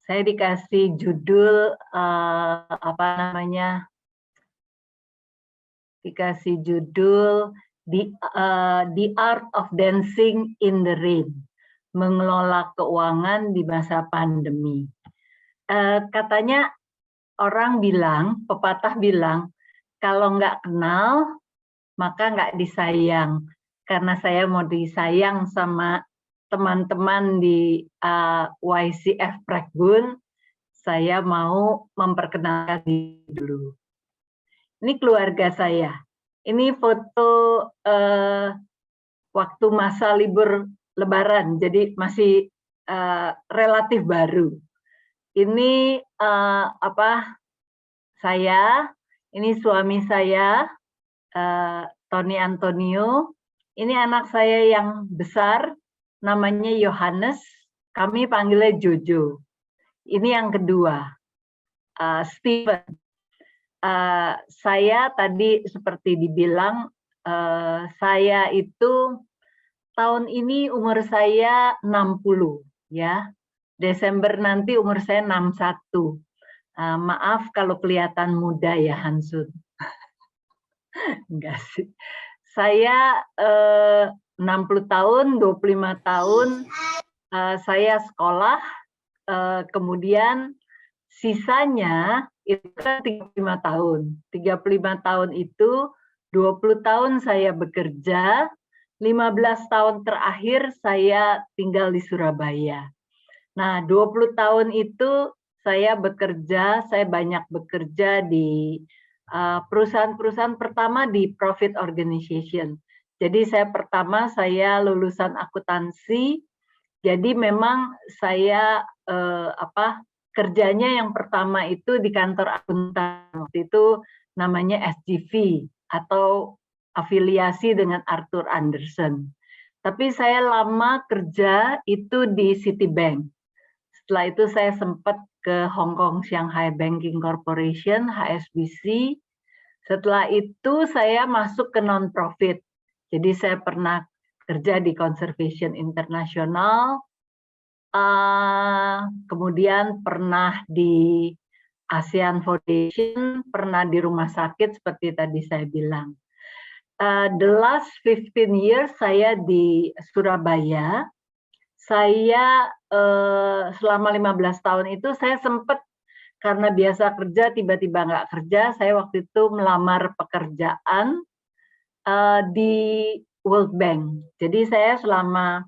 Saya dikasih judul apa namanya? Dikasih judul The Art of Dancing in the Rain, mengelola keuangan di masa pandemi. Katanya orang bilang, pepatah bilang, kalau nggak kenal maka nggak disayang. Karena saya mau disayang sama teman-teman di YCF Pragbun, saya mau memperkenalkan diri dulu. Ini keluarga saya. Ini foto waktu masa libur Lebaran, jadi masih relatif baru. Ini saya, ini suami saya, Tony Antonio. Ini anak saya yang besar, namanya Yohanes. Kami panggilnya Jojo. Ini yang kedua, Steven. Saya tadi seperti dibilang, saya itu tahun ini umur saya 60, ya. Desember nanti umur saya 61. Maaf kalau kelihatan muda ya, Hansun. Enggak sih. Saya 60 tahun, 25 tahun saya sekolah, kemudian sisanya itu kan 35 tahun. 35 tahun itu 20 tahun saya bekerja, 15 tahun terakhir saya tinggal di Surabaya. Nah, 20 tahun itu saya bekerja, saya banyak bekerja di perusahaan-perusahaan, pertama di profit organization. Jadi saya lulusan akuntansi, jadi memang saya kerjanya yang pertama itu di kantor akuntan, waktu itu namanya SGV atau afiliasi dengan Arthur Andersen. Tapi saya lama kerja itu di Citibank. Setelah itu saya sempat ke Hong Kong Shanghai Banking Corporation, HSBC. Setelah itu saya masuk ke non-profit. Jadi saya pernah kerja di Conservation International, kemudian pernah di ASEAN Foundation, pernah di rumah sakit seperti tadi saya bilang. The last 15 years saya di Surabaya. Saya selama 15 tahun itu saya sempat, karena biasa kerja tiba-tiba nggak kerja, saya waktu itu melamar pekerjaan di World Bank. Jadi saya selama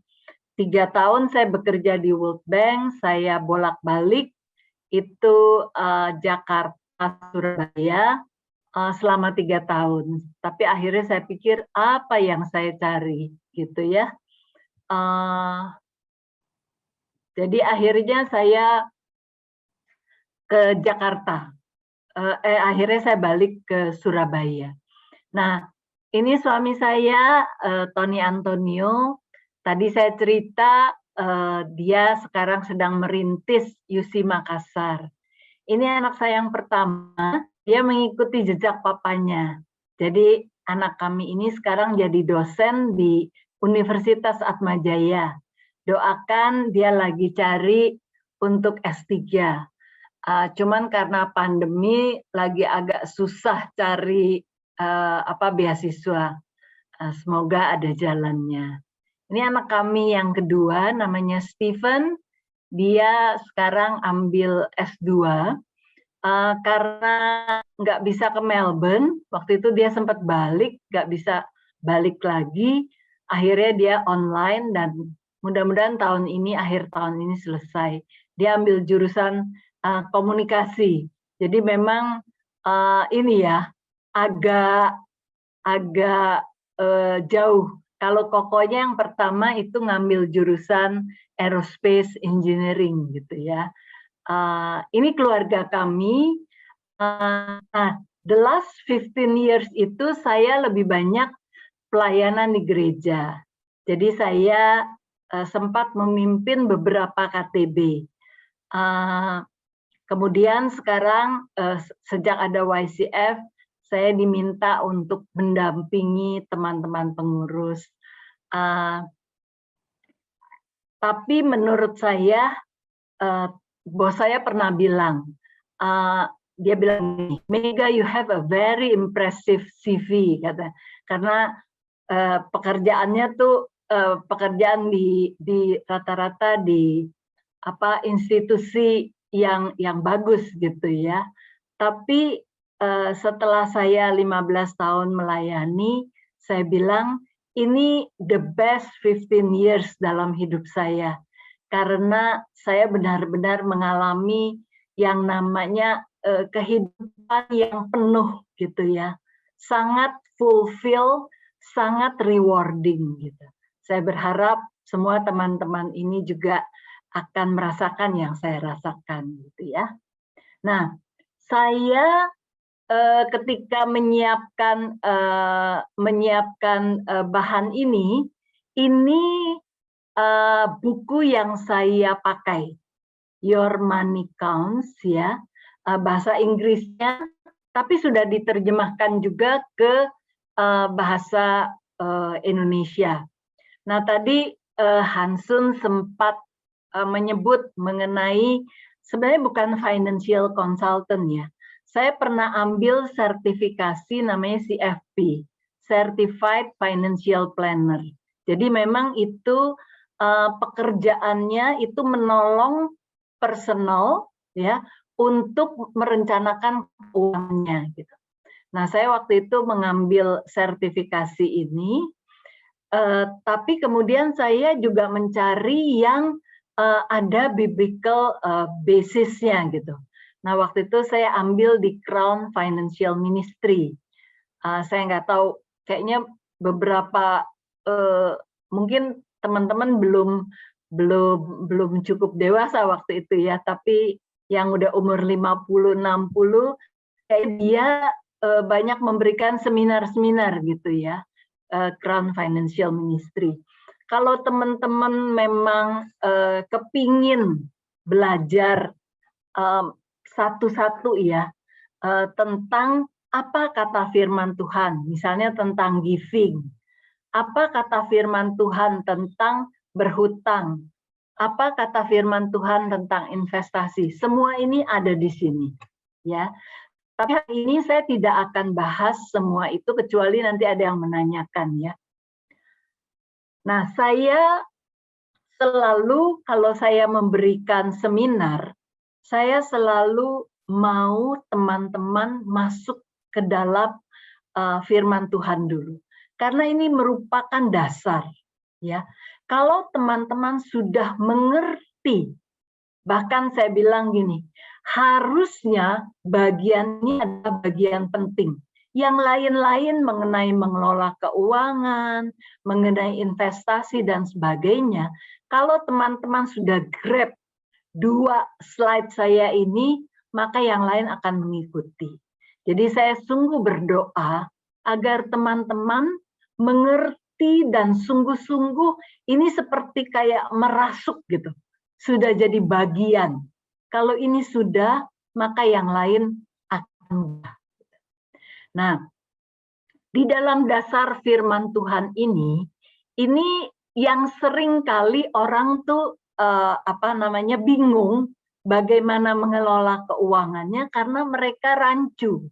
3 tahun saya bekerja di World Bank, saya bolak-balik itu Jakarta, Surabaya selama 3 tahun. Tapi akhirnya saya pikir apa yang saya cari gitu ya. Jadi akhirnya saya ke Jakarta. Akhirnya saya balik ke Surabaya. Nah, ini suami saya, Tony Antonio. Tadi saya cerita dia sekarang sedang merintis UC Makassar. Ini anak saya yang pertama, dia mengikuti jejak papanya. Jadi anak kami ini sekarang jadi dosen di Universitas Atmajaya. Doakan dia lagi cari untuk S3. Cuman karena pandemi lagi agak susah cari beasiswa. Semoga ada jalannya. Ini anak kami yang kedua, namanya Steven. Dia sekarang ambil S2 karena nggak bisa ke Melbourne. Waktu itu dia sempat balik, nggak bisa balik lagi. Akhirnya dia online dan mudah-mudahan akhir tahun ini selesai. Dia ambil jurusan komunikasi. Jadi memang ini ya agak jauh. Kalau kokonya yang pertama itu ngambil jurusan aerospace engineering gitu ya. Ini keluarga kami. The last 15 years itu saya lebih banyak pelayanan di gereja. Jadi saya sempat memimpin beberapa KTB. Kemudian sekarang sejak ada YCF, saya diminta untuk mendampingi teman-teman pengurus. Tapi menurut saya bos saya pernah bilang, dia bilang, Mega, you have a very impressive CV, kata. Karena pekerjaannya tuh pekerjaan di rata-rata di institusi yang bagus gitu ya. Tapi setelah saya 15 tahun melayani, saya bilang ini the best 15 years dalam hidup saya. Karena saya benar-benar mengalami yang namanya kehidupan yang penuh gitu ya. Sangat fulfill, sangat rewarding gitu. Saya berharap semua teman-teman ini juga akan merasakan yang saya rasakan gitu ya. Nah, saya ketika menyiapkan bahan ini buku yang saya pakai, Your Money Counts ya, bahasa Inggrisnya, tapi sudah diterjemahkan juga ke bahasa Indonesia. Nah tadi Hansun sempat menyebut mengenai sebenarnya bukan financial consultant ya. Saya pernah ambil sertifikasi namanya CFP, Certified Financial Planner. Jadi memang itu pekerjaannya itu menolong personal ya untuk merencanakan keuangannya gitu. Nah, saya waktu itu mengambil sertifikasi ini, tapi kemudian saya juga mencari yang ada biblical basisnya gitu. Nah, waktu itu saya ambil di Crown Financial Ministry. Saya nggak tahu, kayaknya beberapa mungkin teman-teman belum cukup dewasa waktu itu ya, tapi yang udah umur 50 60 kayak dia banyak memberikan seminar-seminar gitu ya, Crown Financial Ministry. Kalau teman-teman memang kepingin belajar satu-satu ya tentang apa kata firman Tuhan, misalnya tentang giving, apa kata firman Tuhan tentang berhutang, apa kata firman Tuhan tentang investasi, semua ini ada di sini ya. Tapi hari ini saya tidak akan bahas semua itu kecuali nanti ada yang menanyakan ya. Nah, saya selalu kalau saya memberikan seminar, saya selalu mau teman-teman masuk ke dalam firman Tuhan dulu. Karena ini merupakan dasar ya. Kalau teman-teman sudah mengerti, bahkan saya bilang gini, harusnya bagiannya adalah bagian penting. Yang lain-lain mengenai mengelola keuangan, mengenai investasi dan sebagainya, kalau teman-teman sudah grab 2 slide saya ini, maka yang lain akan mengikuti. Jadi saya sungguh berdoa agar teman-teman mengerti dan sungguh-sungguh ini seperti kayak merasuk gitu. Sudah jadi bagian. Kalau ini sudah, maka yang lain akan mudah. Nah, di dalam dasar firman Tuhan ini yang sering kali orang tuh bingung bagaimana mengelola keuangannya karena mereka rancu.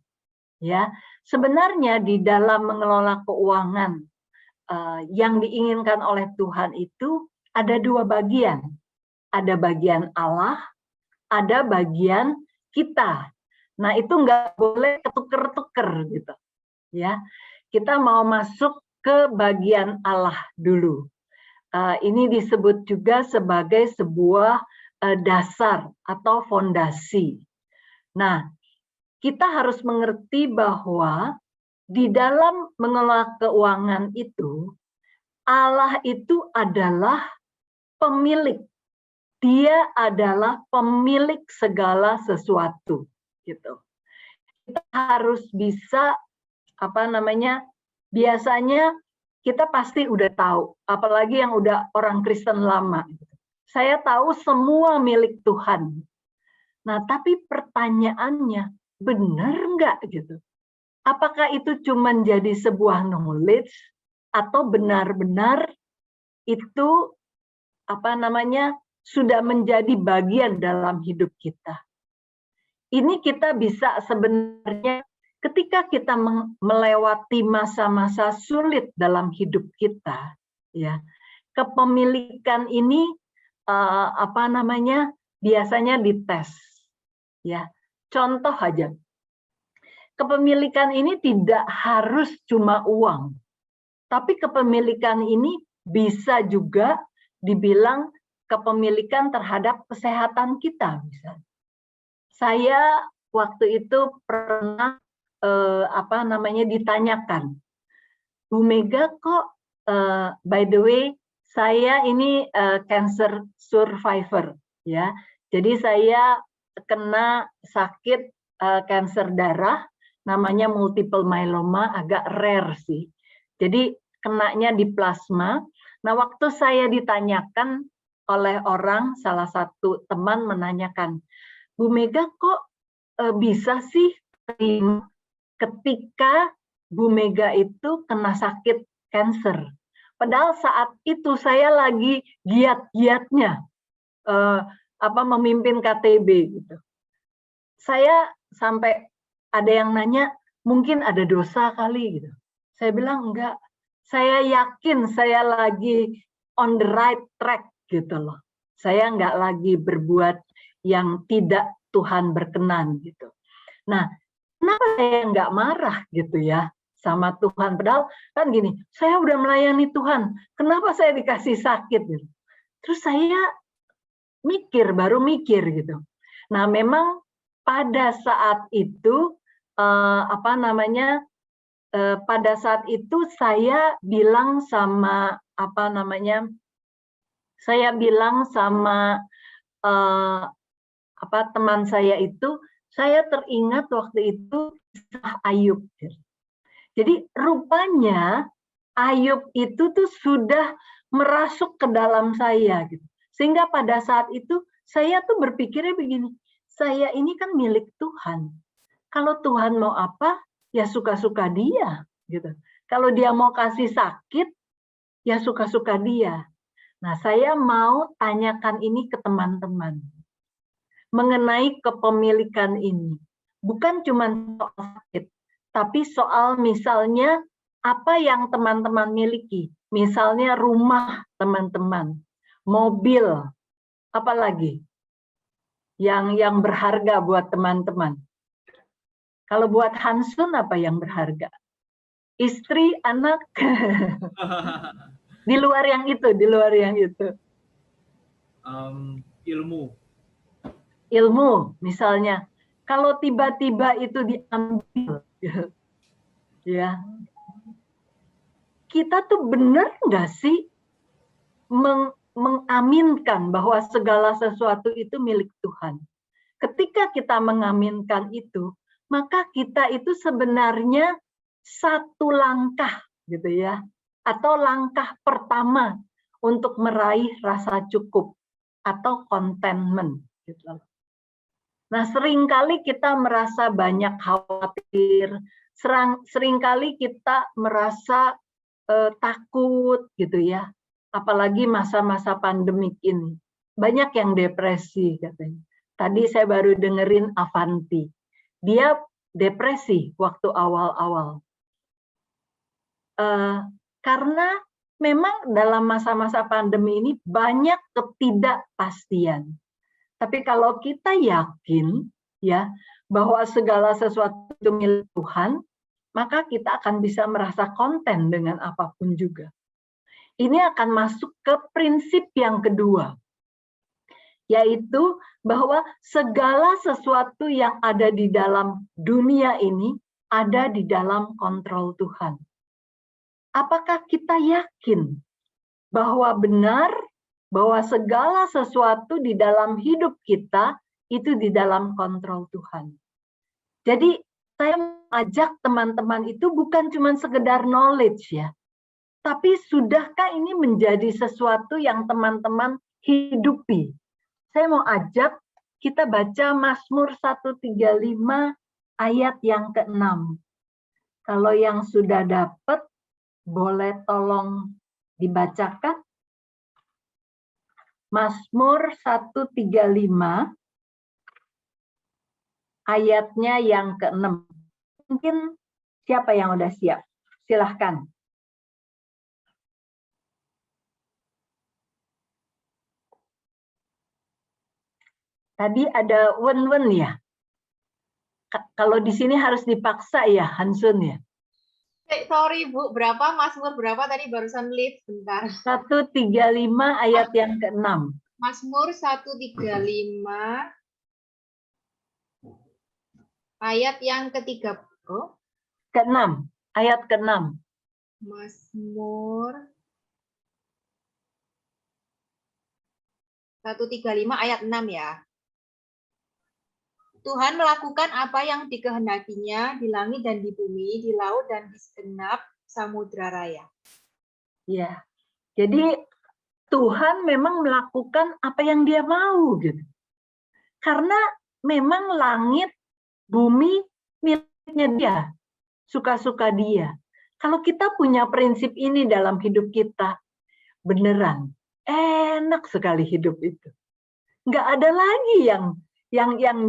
Ya, sebenarnya di dalam mengelola keuangan yang diinginkan oleh Tuhan itu ada 2 bagian. Ada bagian Allah, ada bagian kita. Nah, itu nggak boleh ketuker-tuker gitu. Ya, kita mau masuk ke bagian Allah dulu. Ini disebut juga sebagai sebuah dasar atau fondasi. Nah, kita harus mengerti bahwa di dalam mengelola keuangan itu, Allah itu adalah pemilik. Dia adalah pemilik segala sesuatu, gitu. Kita harus bisa biasanya kita pasti udah tahu, apalagi yang udah orang Kristen lama. Saya tahu semua milik Tuhan. Nah, tapi pertanyaannya, benar nggak gitu? Apakah itu cuma jadi sebuah knowledge atau benar-benar itu sudah menjadi bagian dalam hidup kita. Ini kita bisa sebenarnya ketika kita melewati masa-masa sulit dalam hidup kita, ya, kepemilikan ini biasanya dites, ya. Contoh aja, kepemilikan ini tidak harus cuma uang, tapi kepemilikan ini bisa juga dibilang kepemilikan terhadap kesehatan kita, misalnya. Saya waktu itu pernah ditanyakan, Bu Mega kok by the way saya ini cancer survivor, ya. Jadi saya kena sakit kanker darah namanya multiple myeloma, agak rare sih. Jadi kenanya di plasma. Nah, waktu saya ditanyakan oleh orang, salah satu teman menanyakan, Bu Mega kok bisa sih ketika Bu Mega itu kena sakit kanker? Padahal saat itu saya lagi giat-giatnya memimpin KTB gitu. Saya sampai ada yang nanya, mungkin ada dosa kali gitu. Saya bilang enggak. Saya yakin saya lagi on the right track gitu loh. Saya enggak lagi berbuat yang tidak Tuhan berkenan gitu. Nah, kenapa saya enggak marah gitu ya sama Tuhan? Padahal kan gini, saya udah melayani Tuhan, kenapa saya dikasih sakit gitu. Terus saya baru mikir gitu. Nah, memang pada saat itu pada saat itu saya bilang sama teman saya itu, saya teringat waktu itu kisah Ayub. Jadi rupanya Ayub itu tuh sudah merasuk ke dalam saya gitu. Sehingga pada saat itu saya tuh berpikirnya begini, saya ini kan milik Tuhan. Kalau Tuhan mau apa, ya suka-suka dia gitu. Kalau dia mau kasih sakit, ya suka-suka dia. Nah, saya mau tanyakan ini ke teman-teman mengenai kepemilikan ini. Bukan cuma soal sakit, tapi soal misalnya apa yang teman-teman miliki. Misalnya rumah teman-teman, mobil, apalagi yang berharga buat teman-teman. Kalau buat Hansun apa yang berharga? Istri, anak. Di luar yang itu. Ilmu, misalnya. Kalau tiba-tiba itu diambil, ya, kita tuh benar nggak sih mengaminkan bahwa segala sesuatu itu milik Tuhan? Ketika kita mengaminkan itu, maka kita itu sebenarnya satu langkah gitu ya, atau langkah pertama untuk meraih rasa cukup atau contentment gitu. Nah, seringkali kita merasa banyak khawatir, seringkali kita merasa takut gitu ya, apalagi masa-masa pandemik ini. Banyak yang depresi katanya. Tadi saya baru dengerin Avanti. Dia depresi waktu awal-awal. Karena memang dalam masa-masa pandemi ini banyak ketidakpastian. Tapi kalau kita yakin ya bahwa segala sesuatu itu milik Tuhan, maka kita akan bisa merasa konten dengan apapun juga. Ini akan masuk ke prinsip yang kedua, yaitu bahwa segala sesuatu yang ada di dalam dunia ini ada di dalam kontrol Tuhan. Apakah kita yakin bahwa benar bahwa segala sesuatu di dalam hidup kita itu di dalam kontrol Tuhan? Jadi saya mengajak teman-teman itu bukan cuma sekedar knowledge ya, tapi sudahkah ini menjadi sesuatu yang teman-teman hidupi? Saya mau ajak kita baca Mazmur 135 ayat yang ke-6. Kalau yang sudah dapat, boleh tolong dibacakan? Mazmur 135 ayatnya yang ke-6. Mungkin siapa yang udah siap? Silahkan. Tadi ada wen-wen ya? Kalau di sini harus dipaksa ya, Hansun ya? Sorry Bu, berapa Mazmur berapa tadi barusan live bentar. 135 ayat yang ke-6. Mazmur 135 ayat yang ke-3. Oh. Ke-6, ayat ke-6. Mazmur 135 ayat 6 ya. Tuhan melakukan apa yang dikehendakinya di langit dan di bumi, di laut dan di segenap samudra raya. Ya, jadi Tuhan memang melakukan apa yang Dia mau gitu. Karena memang langit, bumi miliknya Dia, suka-suka Dia. Kalau kita punya prinsip ini dalam hidup kita, beneran enak sekali hidup itu. Nggak ada lagi yang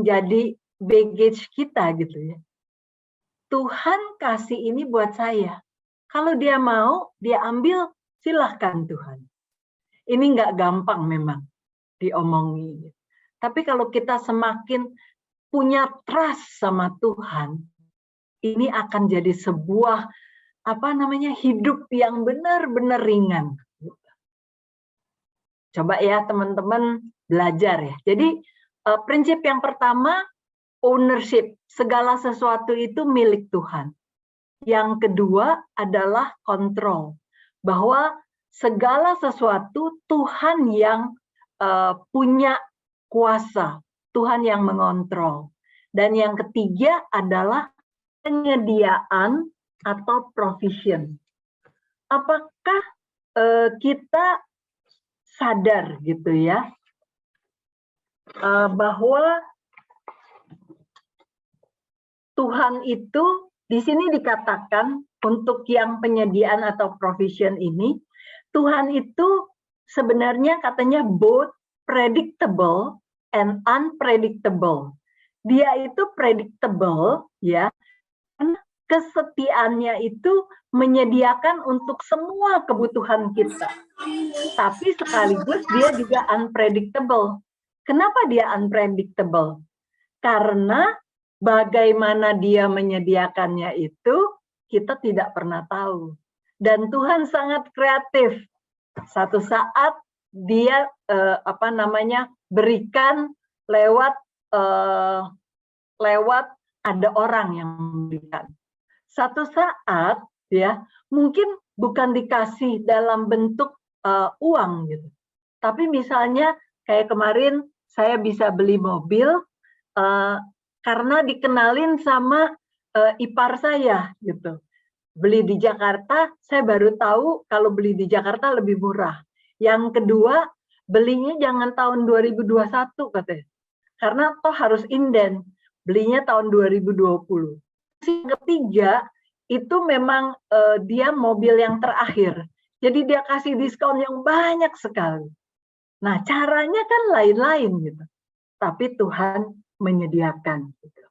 jadi baggage kita gitu ya. Tuhan kasih ini buat saya. Kalau Dia mau, Dia ambil, silahkan Tuhan. Ini nggak gampang memang diomongi. Tapi kalau kita semakin punya trust sama Tuhan, ini akan jadi sebuah hidup yang benar-benar ringan. Coba ya teman-teman belajar ya. Jadi prinsip yang pertama, ownership. Segala sesuatu itu milik Tuhan. Yang kedua adalah kontrol. Bahwa segala sesuatu Tuhan yang punya kuasa. Tuhan yang mengontrol. Dan yang ketiga adalah penyediaan atau provision. Apakah kita sadar gitu ya bahwa Tuhan itu di sini dikatakan untuk yang penyediaan atau provision ini, Tuhan itu sebenarnya katanya both predictable and unpredictable. Dia itu predictable ya, karena kesetiaannya itu menyediakan untuk semua kebutuhan kita. Tapi sekaligus dia juga unpredictable. Kenapa dia unpredictable? Karena bagaimana dia menyediakannya itu kita tidak pernah tahu. Dan Tuhan sangat kreatif. Satu saat dia berikan lewat ada orang yang memberikan. Satu saat ya mungkin bukan dikasih dalam bentuk uang gitu. Tapi misalnya kayak kemarin saya bisa beli mobil karena dikenalin sama ipar saya gitu. Beli di Jakarta, saya baru tahu kalau beli di Jakarta lebih murah. Yang kedua, belinya jangan tahun 2021 katanya. Karena toh harus inden, belinya tahun 2020. Yang ketiga, itu memang dia mobil yang terakhir. Jadi dia kasih diskon yang banyak sekali. Nah, caranya kan lain-lain gitu. Tapi Tuhan menyediakan gitu.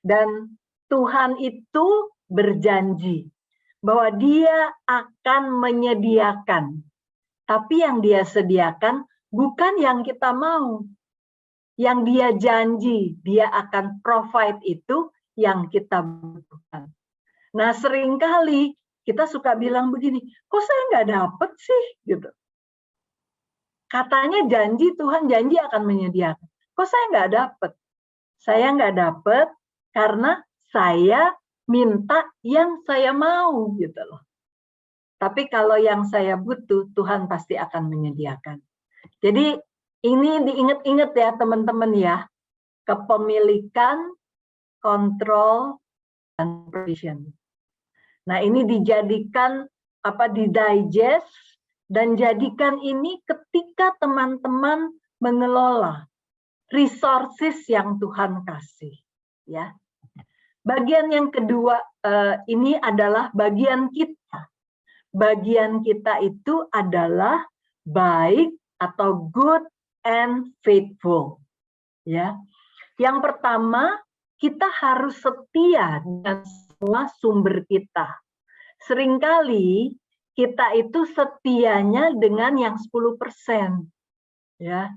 Dan Tuhan itu berjanji bahwa Dia akan menyediakan. Tapi yang Dia sediakan bukan yang kita mau. Yang Dia janji, Dia akan provide itu yang kita butuhkan. Nah, seringkali kita suka bilang begini, kok saya nggak dapet sih? Gitu. Katanya janji, Tuhan janji akan menyediakan. Kok saya nggak dapet? Saya nggak dapet karena saya minta yang saya mau gitu loh. Tapi kalau yang saya butuh, Tuhan pasti akan menyediakan. Jadi ini diingat-ingat ya teman-teman ya. Kepemilikan, kontrol, dan provision. Nah ini dijadikan di-digest dan jadikan ini ketika teman-teman mengelola resources yang Tuhan kasih. Ya. Bagian yang kedua ini adalah bagian kita. Bagian kita itu adalah baik atau good and faithful. Ya. Yang pertama, kita harus setia dengan semua sumber kita. Seringkali kita itu setianya dengan yang 10%. Ya.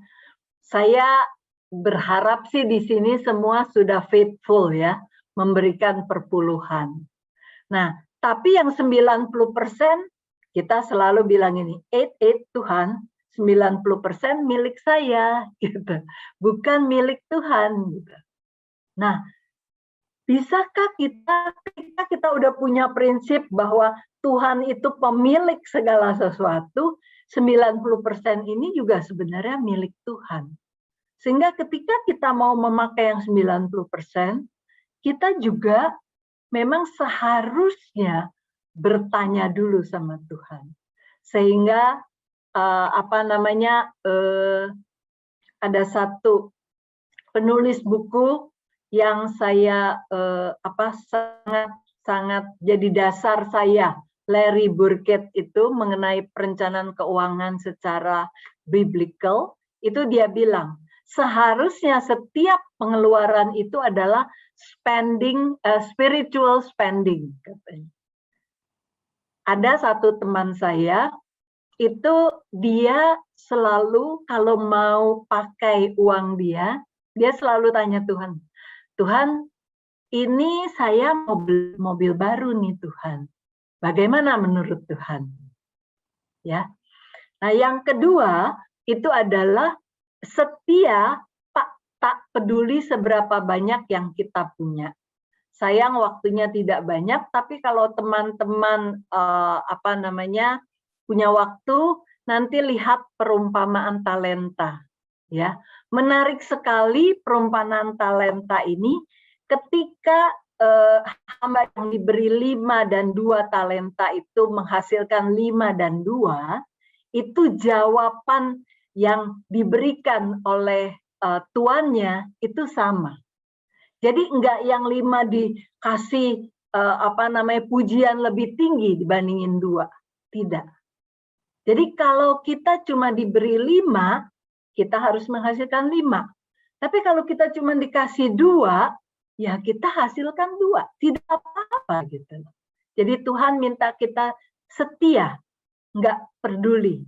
Saya berharap sih di sini semua sudah faithful ya, memberikan perpuluhan. Nah, tapi yang 90% kita selalu bilang ini, 8 Tuhan, 90% milik saya gitu. Bukan milik Tuhan gitu. Nah, bisakah ketika kita udah punya prinsip bahwa Tuhan itu pemilik segala sesuatu, 90% ini juga sebenarnya milik Tuhan. Sehingga ketika kita mau memakai yang 90%, kita juga memang seharusnya bertanya dulu sama Tuhan. Sehingga ada satu penulis buku yang saya sangat jadi dasar saya, Larry Burkett itu mengenai perencanaan keuangan secara biblical, itu dia bilang, seharusnya setiap pengeluaran itu adalah spiritual spending. Katanya. Ada satu teman saya, itu dia selalu kalau mau pakai uang dia selalu tanya Tuhan, Tuhan, ini saya mau beli mobil baru nih Tuhan. Bagaimana menurut Tuhan? Ya. Nah, yang kedua itu adalah setia, tak peduli seberapa banyak yang kita punya. Sayang waktunya tidak banyak, tapi kalau teman-teman punya waktu, nanti lihat perumpamaan talenta. Ya, menarik sekali perumpamaan talenta ini. Ketika hamba yang diberi 5 dan 2 talenta itu menghasilkan 5 dan 2, itu jawaban yang diberikan oleh tuannya itu sama. Jadi enggak yang 5 dikasih pujian lebih tinggi dibandingin 2. Tidak. Jadi kalau kita cuma diberi 5, kita harus menghasilkan 5. Tapi kalau kita cuma dikasih 2, ya kita hasilkan 2. Tidak apa-apa gitu. Jadi Tuhan minta kita setia, enggak peduli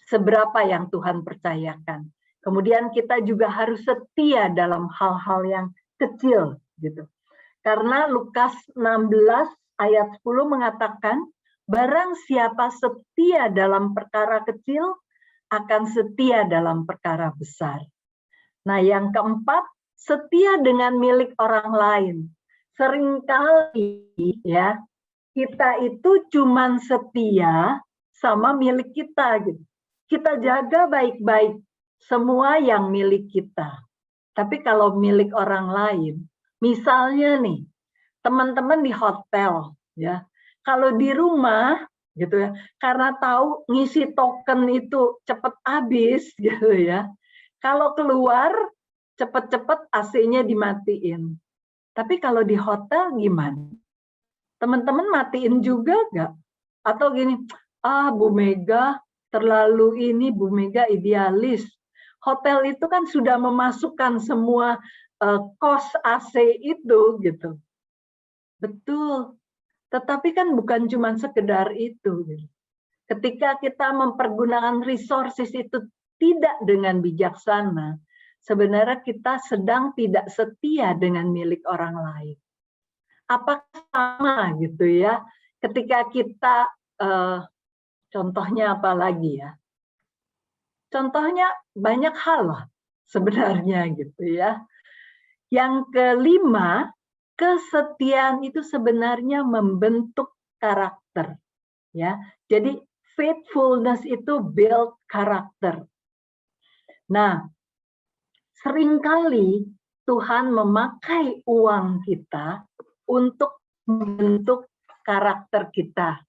seberapa yang Tuhan percayakan. Kemudian kita juga harus setia dalam hal-hal yang kecil gitu. Karena Lukas 16 ayat 10 mengatakan, barang siapa setia dalam perkara kecil, akan setia dalam perkara besar. Nah, yang keempat, setia dengan milik orang lain. Seringkali ya, kita itu cuman setia sama milik kita gitu. Kita jaga baik-baik semua yang milik kita. Tapi kalau milik orang lain, misalnya nih, teman-teman di hotel, ya, kalau di rumah, gitu ya, karena tahu ngisi token itu cepat habis, gitu ya. Kalau keluar, cepat-cepat AC-nya dimatiin. Tapi kalau di hotel gimana? Teman-teman matiin juga nggak? Atau gini, Bu Mega terlalu ini, Bu Mega idealis. Hotel itu kan sudah memasukkan semua kos AC itu gitu. Betul. Tetapi kan bukan cuma sekedar itu. Gitu. Ketika kita mempergunakan resources itu tidak dengan bijaksana, sebenarnya kita sedang tidak setia dengan milik orang lain. Apakah sama gitu ya? Ketika kita contohnya apa lagi ya? Contohnya banyak hal lah sebenarnya gitu ya. Yang kelima, kesetiaan itu sebenarnya membentuk karakter. Ya, jadi faithfulness itu build karakter. Nah, seringkali Tuhan memakai uang kita untuk membentuk karakter kita.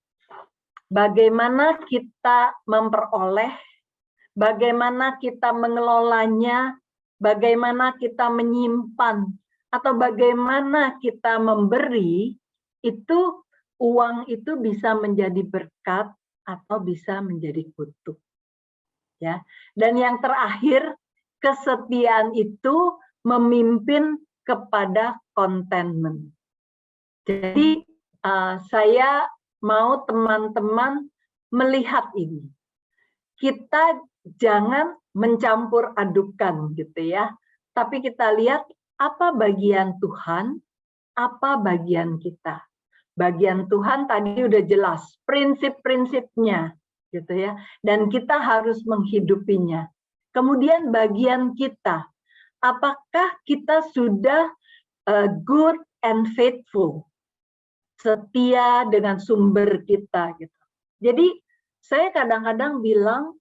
Bagaimana kita memperoleh, bagaimana kita mengelolanya, bagaimana kita menyimpan, atau bagaimana kita memberi, itu uang itu bisa menjadi berkat atau bisa menjadi kutuk. Ya. Dan yang terakhir, kesetiaan itu memimpin kepada contentment. Jadi saya mau teman-teman melihat ini. Kita jangan mencampur adukan gitu ya. Tapi kita lihat apa bagian Tuhan, apa bagian kita. Bagian Tuhan tadi udah jelas, prinsip-prinsipnya gitu ya. Dan kita harus menghidupinya. Kemudian bagian kita, apakah kita sudah good and faithful, setia dengan sumber kita gitu. Jadi saya kadang-kadang bilang,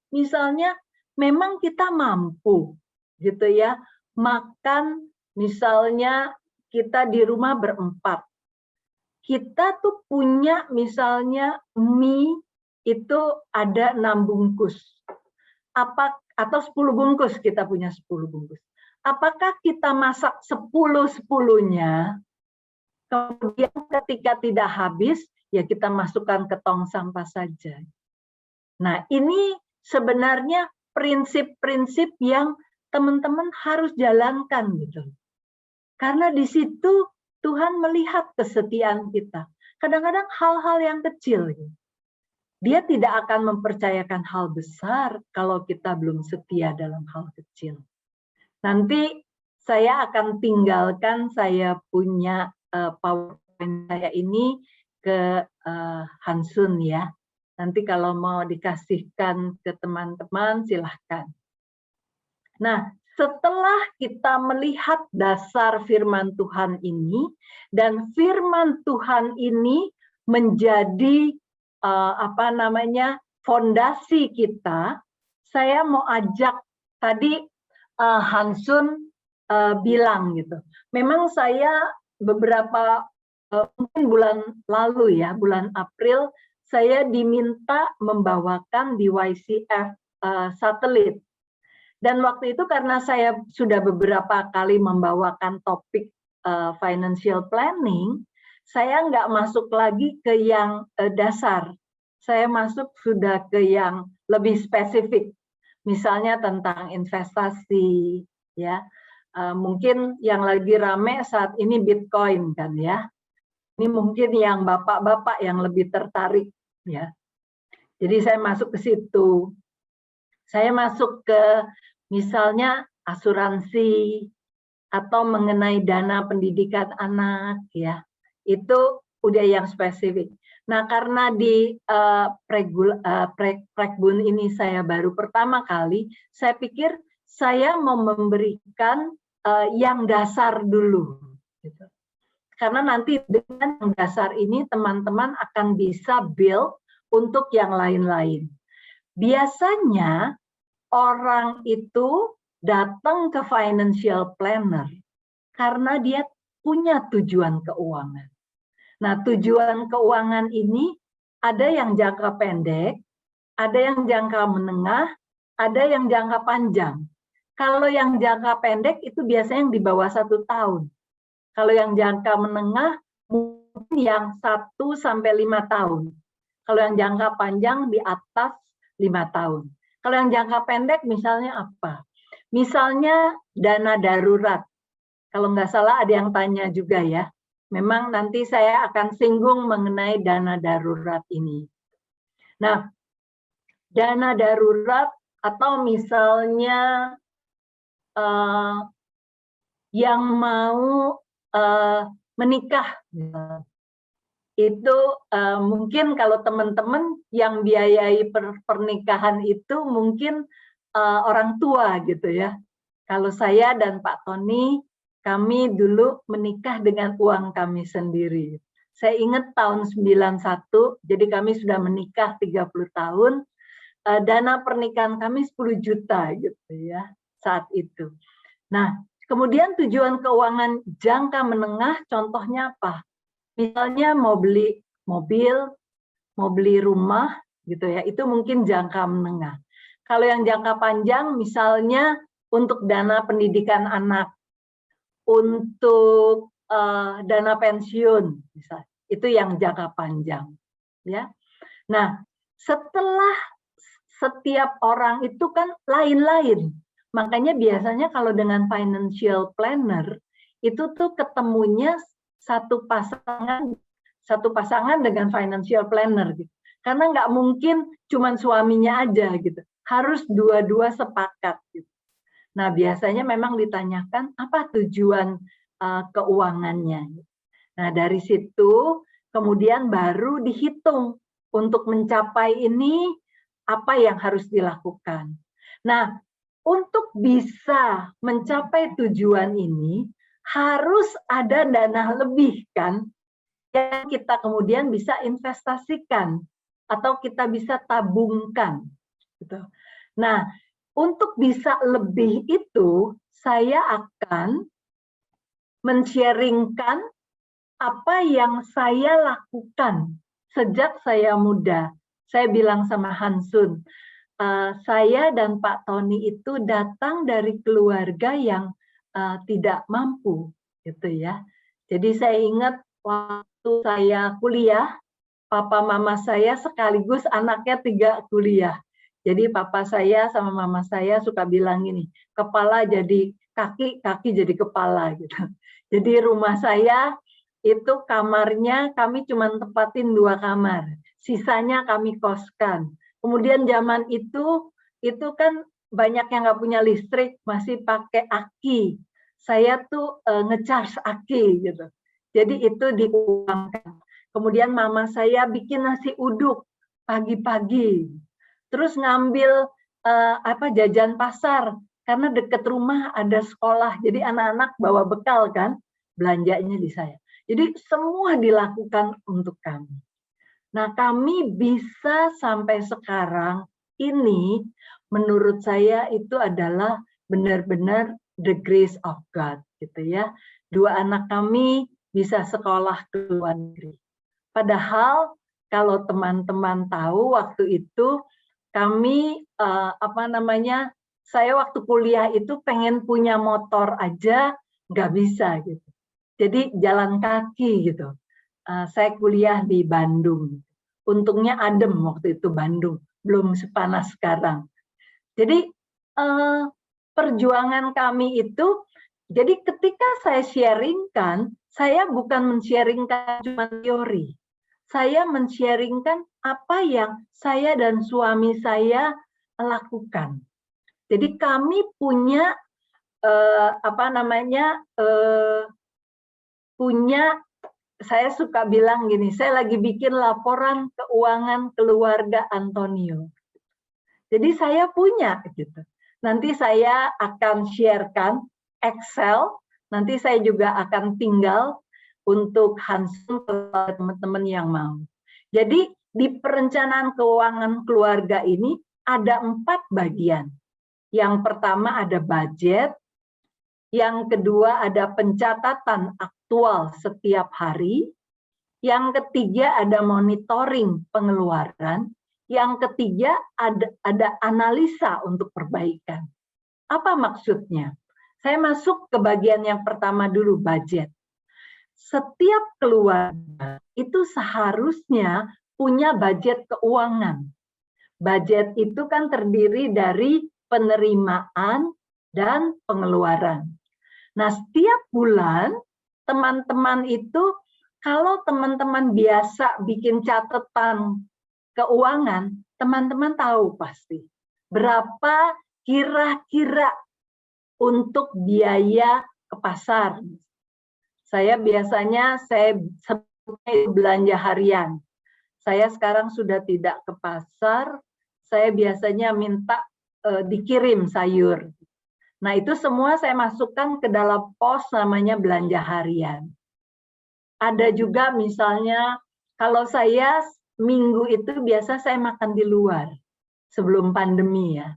misalnya memang kita mampu gitu ya, makan misalnya kita di rumah berempat. Kita tuh punya misalnya mie itu ada 6 bungkus. Atau 10 bungkus, kita punya 10 bungkus. Apakah kita masak 10-10-nya, kemudian ketika tidak habis, ya kita masukkan ke tong sampah saja. Nah, ini sebenarnya prinsip-prinsip yang teman-teman harus jalankan gitu. Karena di situ Tuhan melihat kesetiaan kita. Kadang-kadang hal-hal yang kecil. Dia tidak akan mempercayakan hal besar kalau kita belum setia dalam hal kecil. Nanti saya akan tinggalkan saya punya PowerPoint saya ini ke Hansun ya. Nanti kalau mau dikasihkan ke teman-teman silahkan. Nah, setelah kita melihat dasar firman Tuhan ini, dan firman Tuhan ini menjadi fondasi kita, saya mau ajak tadi Hansun bilang gitu. Memang saya beberapa mungkin bulan lalu ya, bulan April, saya diminta membawakan di YCF satelit. Dan waktu itu karena saya sudah beberapa kali membawakan topik financial planning, saya nggak masuk lagi ke yang dasar. Saya masuk sudah ke yang lebih spesifik. Misalnya tentang investasi, ya. Mungkin yang lagi rame saat ini Bitcoin kan ya. Ini mungkin yang bapak-bapak yang lebih tertarik ya. Jadi saya masuk ke situ. Saya masuk ke misalnya asuransi atau mengenai dana pendidikan anak ya. Itu udah yang spesifik. Nah, karena di Prekbun ini saya baru pertama kali, saya pikir saya mau memberikan yang dasar dulu. Gitu. Karena nanti dengan yang dasar ini teman-teman akan bisa build untuk yang lain-lain. Biasanya orang itu datang ke financial planner karena dia punya tujuan keuangan. Nah, tujuan keuangan ini ada yang jangka pendek, ada yang jangka menengah, ada yang jangka panjang. Kalau yang jangka pendek itu biasanya yang di bawah 1 tahun. Kalau yang jangka menengah mungkin yang 1 sampai 5 tahun. Kalau yang jangka panjang di atas 5 tahun. Kalau yang jangka pendek misalnya apa? Misalnya dana darurat. Kalau nggak salah ada yang tanya juga ya. Memang nanti saya akan singgung mengenai dana darurat ini. Nah, dana darurat atau misalnya yang mau menikah, itu mungkin kalau teman-teman yang biayai pernikahan itu mungkin orang tua gitu ya. Kalau saya dan Pak Tony, kami dulu menikah dengan uang kami sendiri. Saya ingat tahun 91, jadi kami sudah menikah 30 tahun, dana pernikahan kami 10 juta gitu ya saat itu. Nah, kemudian tujuan keuangan jangka menengah contohnya apa? Misalnya mau beli mobil, mau beli rumah, gitu ya, itu mungkin jangka menengah. Kalau yang jangka panjang, misalnya untuk dana pendidikan anak, untuk dana pensiun, misalnya, itu yang jangka panjang. Ya. Nah, setelah setiap orang itu kan lain-lain, Makanya biasanya kalau dengan financial planner itu tuh ketemunya satu pasangan dengan financial planner gitu. Karena nggak mungkin cuman suaminya aja gitu. Harus dua-dua sepakat gitu. Nah, biasanya memang ditanyakan apa tujuan keuangannya. Nah, dari situ kemudian baru dihitung untuk mencapai ini apa yang harus dilakukan. Nah, untuk bisa mencapai tujuan ini harus ada dana lebih kan yang kita kemudian bisa investasikan atau kita bisa tabungkan gitu. Nah, untuk bisa lebih itu saya akan men-sharingkan apa yang saya lakukan sejak saya muda. Saya bilang sama Hansun, saya dan Pak Tony itu datang dari keluarga yang tidak mampu, gitu ya. Jadi saya ingat waktu saya kuliah, papa mama saya sekaligus anaknya 3 kuliah. Jadi papa saya sama mama saya suka bilang gini, kepala jadi kaki, kaki jadi kepala gitu. Jadi rumah saya itu kamarnya kami cuma tempatin 2 kamar, sisanya kami koskan. Kemudian zaman itu kan banyak yang nggak punya listrik, masih pakai aki. Saya tuh ngecas aki gitu. Jadi itu diuangkan. Kemudian mama saya bikin nasi uduk pagi-pagi. Terus ngambil jajan pasar karena dekat rumah ada sekolah. Jadi anak-anak bawa bekal kan, belanjanya di saya. Jadi semua dilakukan untuk kami. Nah, kami bisa sampai sekarang ini menurut saya itu adalah benar-benar the grace of God gitu ya. 2 anak kami bisa sekolah ke luar negeri. Padahal kalau teman-teman tahu waktu itu kami saya waktu kuliah itu pengen punya motor aja nggak bisa gitu. Jadi jalan kaki gitu. Saya kuliah di Bandung. Untungnya adem waktu itu Bandung, belum sepanas sekarang. Jadi perjuangan kami itu, jadi ketika saya sharingkan, saya bukan men-sharingkan cuma teori. Saya men-sharingkan apa yang saya dan suami saya lakukan. Jadi kami punya saya suka bilang gini, saya lagi bikin laporan keuangan keluarga Antonio. Jadi saya punya gitu. Nanti saya akan sharekan Excel, nanti saya juga akan tinggal untuk Hansun ke teman-teman yang mau. Jadi di perencanaan keuangan keluarga ini ada 4 bagian. Yang pertama ada budget, yang kedua ada pencatatan aktual setiap hari, yang ketiga ada monitoring pengeluaran, yang ketiga ada analisa untuk perbaikan. Apa maksudnya? Saya masuk ke bagian yang pertama dulu, budget. Setiap keluarga itu seharusnya punya budget keuangan. Budget itu kan terdiri dari penerimaan dan pengeluaran. Nah, setiap bulan teman-teman itu, kalau teman-teman biasa bikin catatan keuangan, teman-teman tahu pasti berapa kira-kira untuk biaya ke pasar. Saya biasanya sebutnya belanja harian. Saya sekarang sudah tidak ke pasar, saya biasanya minta dikirim sayur. Nah, itu semua saya masukkan ke dalam pos namanya belanja harian. Ada juga misalnya, kalau saya minggu itu biasa saya makan di luar sebelum pandemi ya.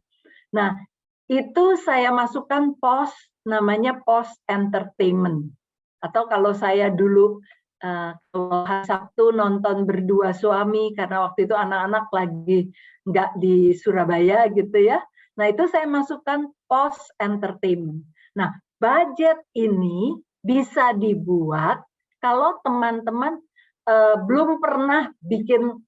Nah, itu saya masukkan pos namanya pos entertainment. Atau kalau saya dulu kalau hari Sabtu nonton berdua suami karena waktu itu anak-anak lagi nggak di Surabaya gitu ya. Nah, itu saya masukkan pos entertainment. Nah, budget ini bisa dibuat kalau teman-teman belum pernah bikin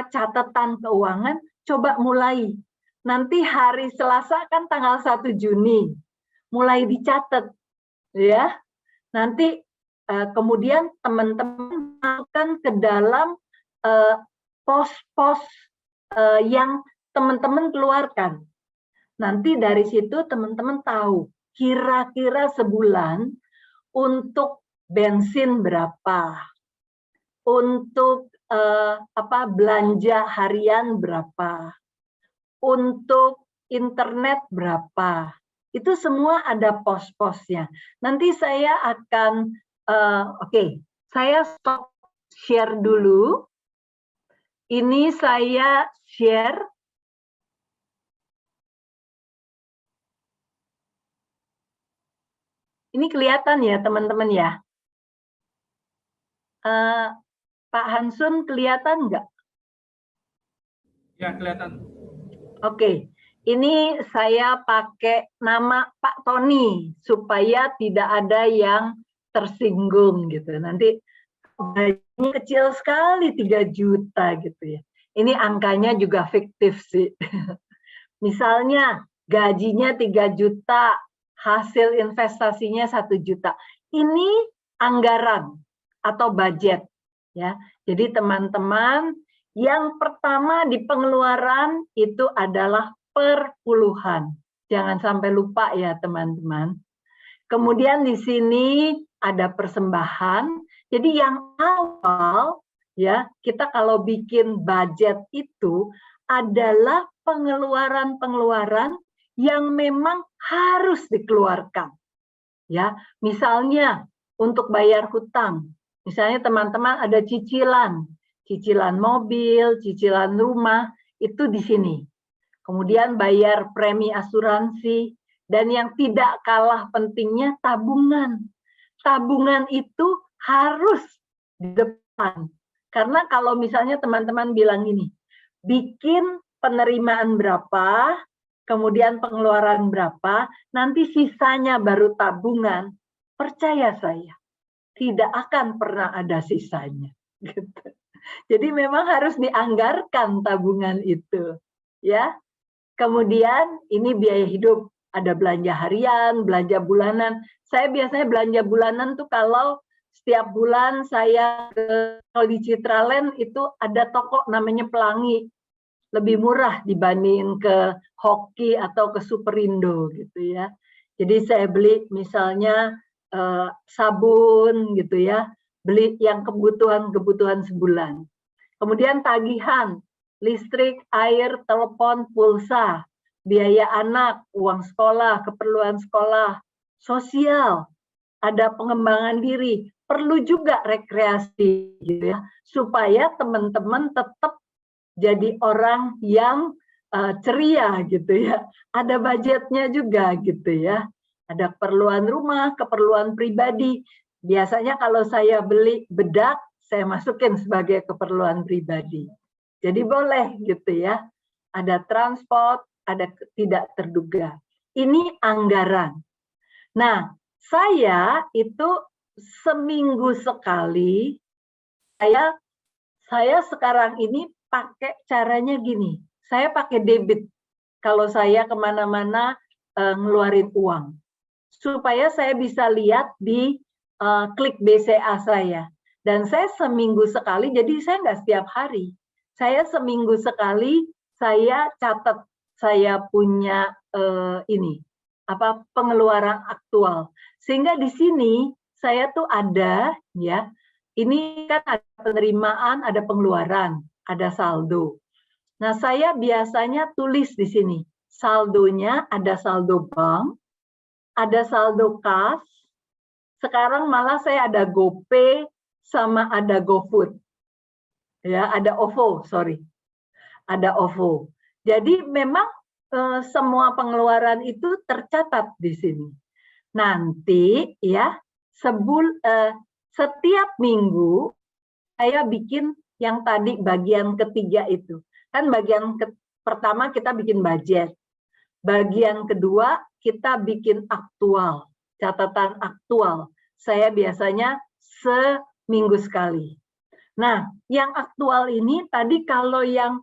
catatan keuangan, coba mulai. nanti hari Selasa kan tanggal 1 Juni, mulai dicatat, ya. Nanti kemudian teman-teman masukkan ke dalam pos-pos yang teman-teman keluarkan. Nanti dari situ teman-teman tahu kira-kira sebulan untuk bensin berapa, untuk belanja harian berapa, untuk internet berapa. Itu semua ada pos-posnya. Nanti saya akan saya stop share dulu. Ini saya share. Ini kelihatan ya teman-teman ya. Pak Hansun kelihatan nggak? Ya, kelihatan. Oke, ini saya pakai nama Pak Tony supaya tidak ada yang tersinggung gitu. Nanti gajinya kecil sekali 3 juta gitu ya. Ini angkanya juga fiktif sih. Misalnya gajinya 3 juta, hasil investasinya 1 juta. Ini anggaran atau budget ya. Jadi teman-teman, yang pertama di pengeluaran itu adalah perpuluhan. Jangan sampai lupa ya teman-teman. Kemudian di sini ada persembahan. Jadi yang awal ya, kita kalau bikin budget itu adalah pengeluaran-pengeluaran yang memang harus dikeluarkan. Ya, misalnya untuk bayar hutang. Misalnya teman-teman ada cicilan mobil, cicilan rumah, itu di sini. Kemudian bayar premi asuransi, dan yang tidak kalah pentingnya tabungan. Tabungan itu harus di depan. Karena kalau misalnya teman-teman bilang ini, bikin penerimaan berapa, kemudian pengeluaran berapa, nanti sisanya baru tabungan, percaya saya, tidak akan pernah ada sisanya. Gitu. Jadi memang harus dianggarkan tabungan itu, ya. Kemudian ini biaya hidup, ada belanja harian, belanja bulanan. Saya biasanya belanja bulanan tuh kalau setiap bulan saya kalau di Citraland itu ada toko namanya Pelangi, lebih murah dibanding ke Hoki atau ke Superindo gitu ya. Jadi saya beli misalnya sabun gitu ya, beli yang kebutuhan sebulan. Kemudian tagihan, listrik, air, telepon, pulsa, biaya anak, uang sekolah, keperluan sekolah, sosial, ada pengembangan diri, perlu juga rekreasi gitu ya, supaya teman-teman tetap jadi orang yang ceria gitu ya. Ada budgetnya juga gitu ya. Ada keperluan rumah, keperluan pribadi. Biasanya kalau saya beli bedak, saya masukin sebagai keperluan pribadi. Jadi boleh gitu ya. Ada transport, ada tidak terduga. Ini anggaran. Nah, saya itu seminggu sekali, saya sekarang ini pakai caranya gini. Saya pakai debit kalau saya kemana-mana ngeluarin uang. Supaya saya bisa lihat di klik BCA saya. Dan saya seminggu sekali, jadi saya nggak setiap hari. Saya seminggu sekali, saya catat saya punya pengeluaran aktual. Sehingga di sini saya tuh ada, ya, ini kan ada penerimaan, ada pengeluaran, ada saldo. Nah, saya biasanya tulis di sini, saldonya ada saldo bank, ada saldo kas, sekarang malah saya ada GoPay sama ada GoFood. Ya, ada OVO, sorry. Ada OVO. Jadi memang semua pengeluaran itu tercatat di sini. Nanti ya, setiap minggu saya bikin yang tadi bagian ketiga itu. Kan bagian pertama kita bikin budget. Bagian kedua kita bikin aktual, catatan aktual. Saya biasanya seminggu sekali. Nah, yang aktual ini tadi kalau yang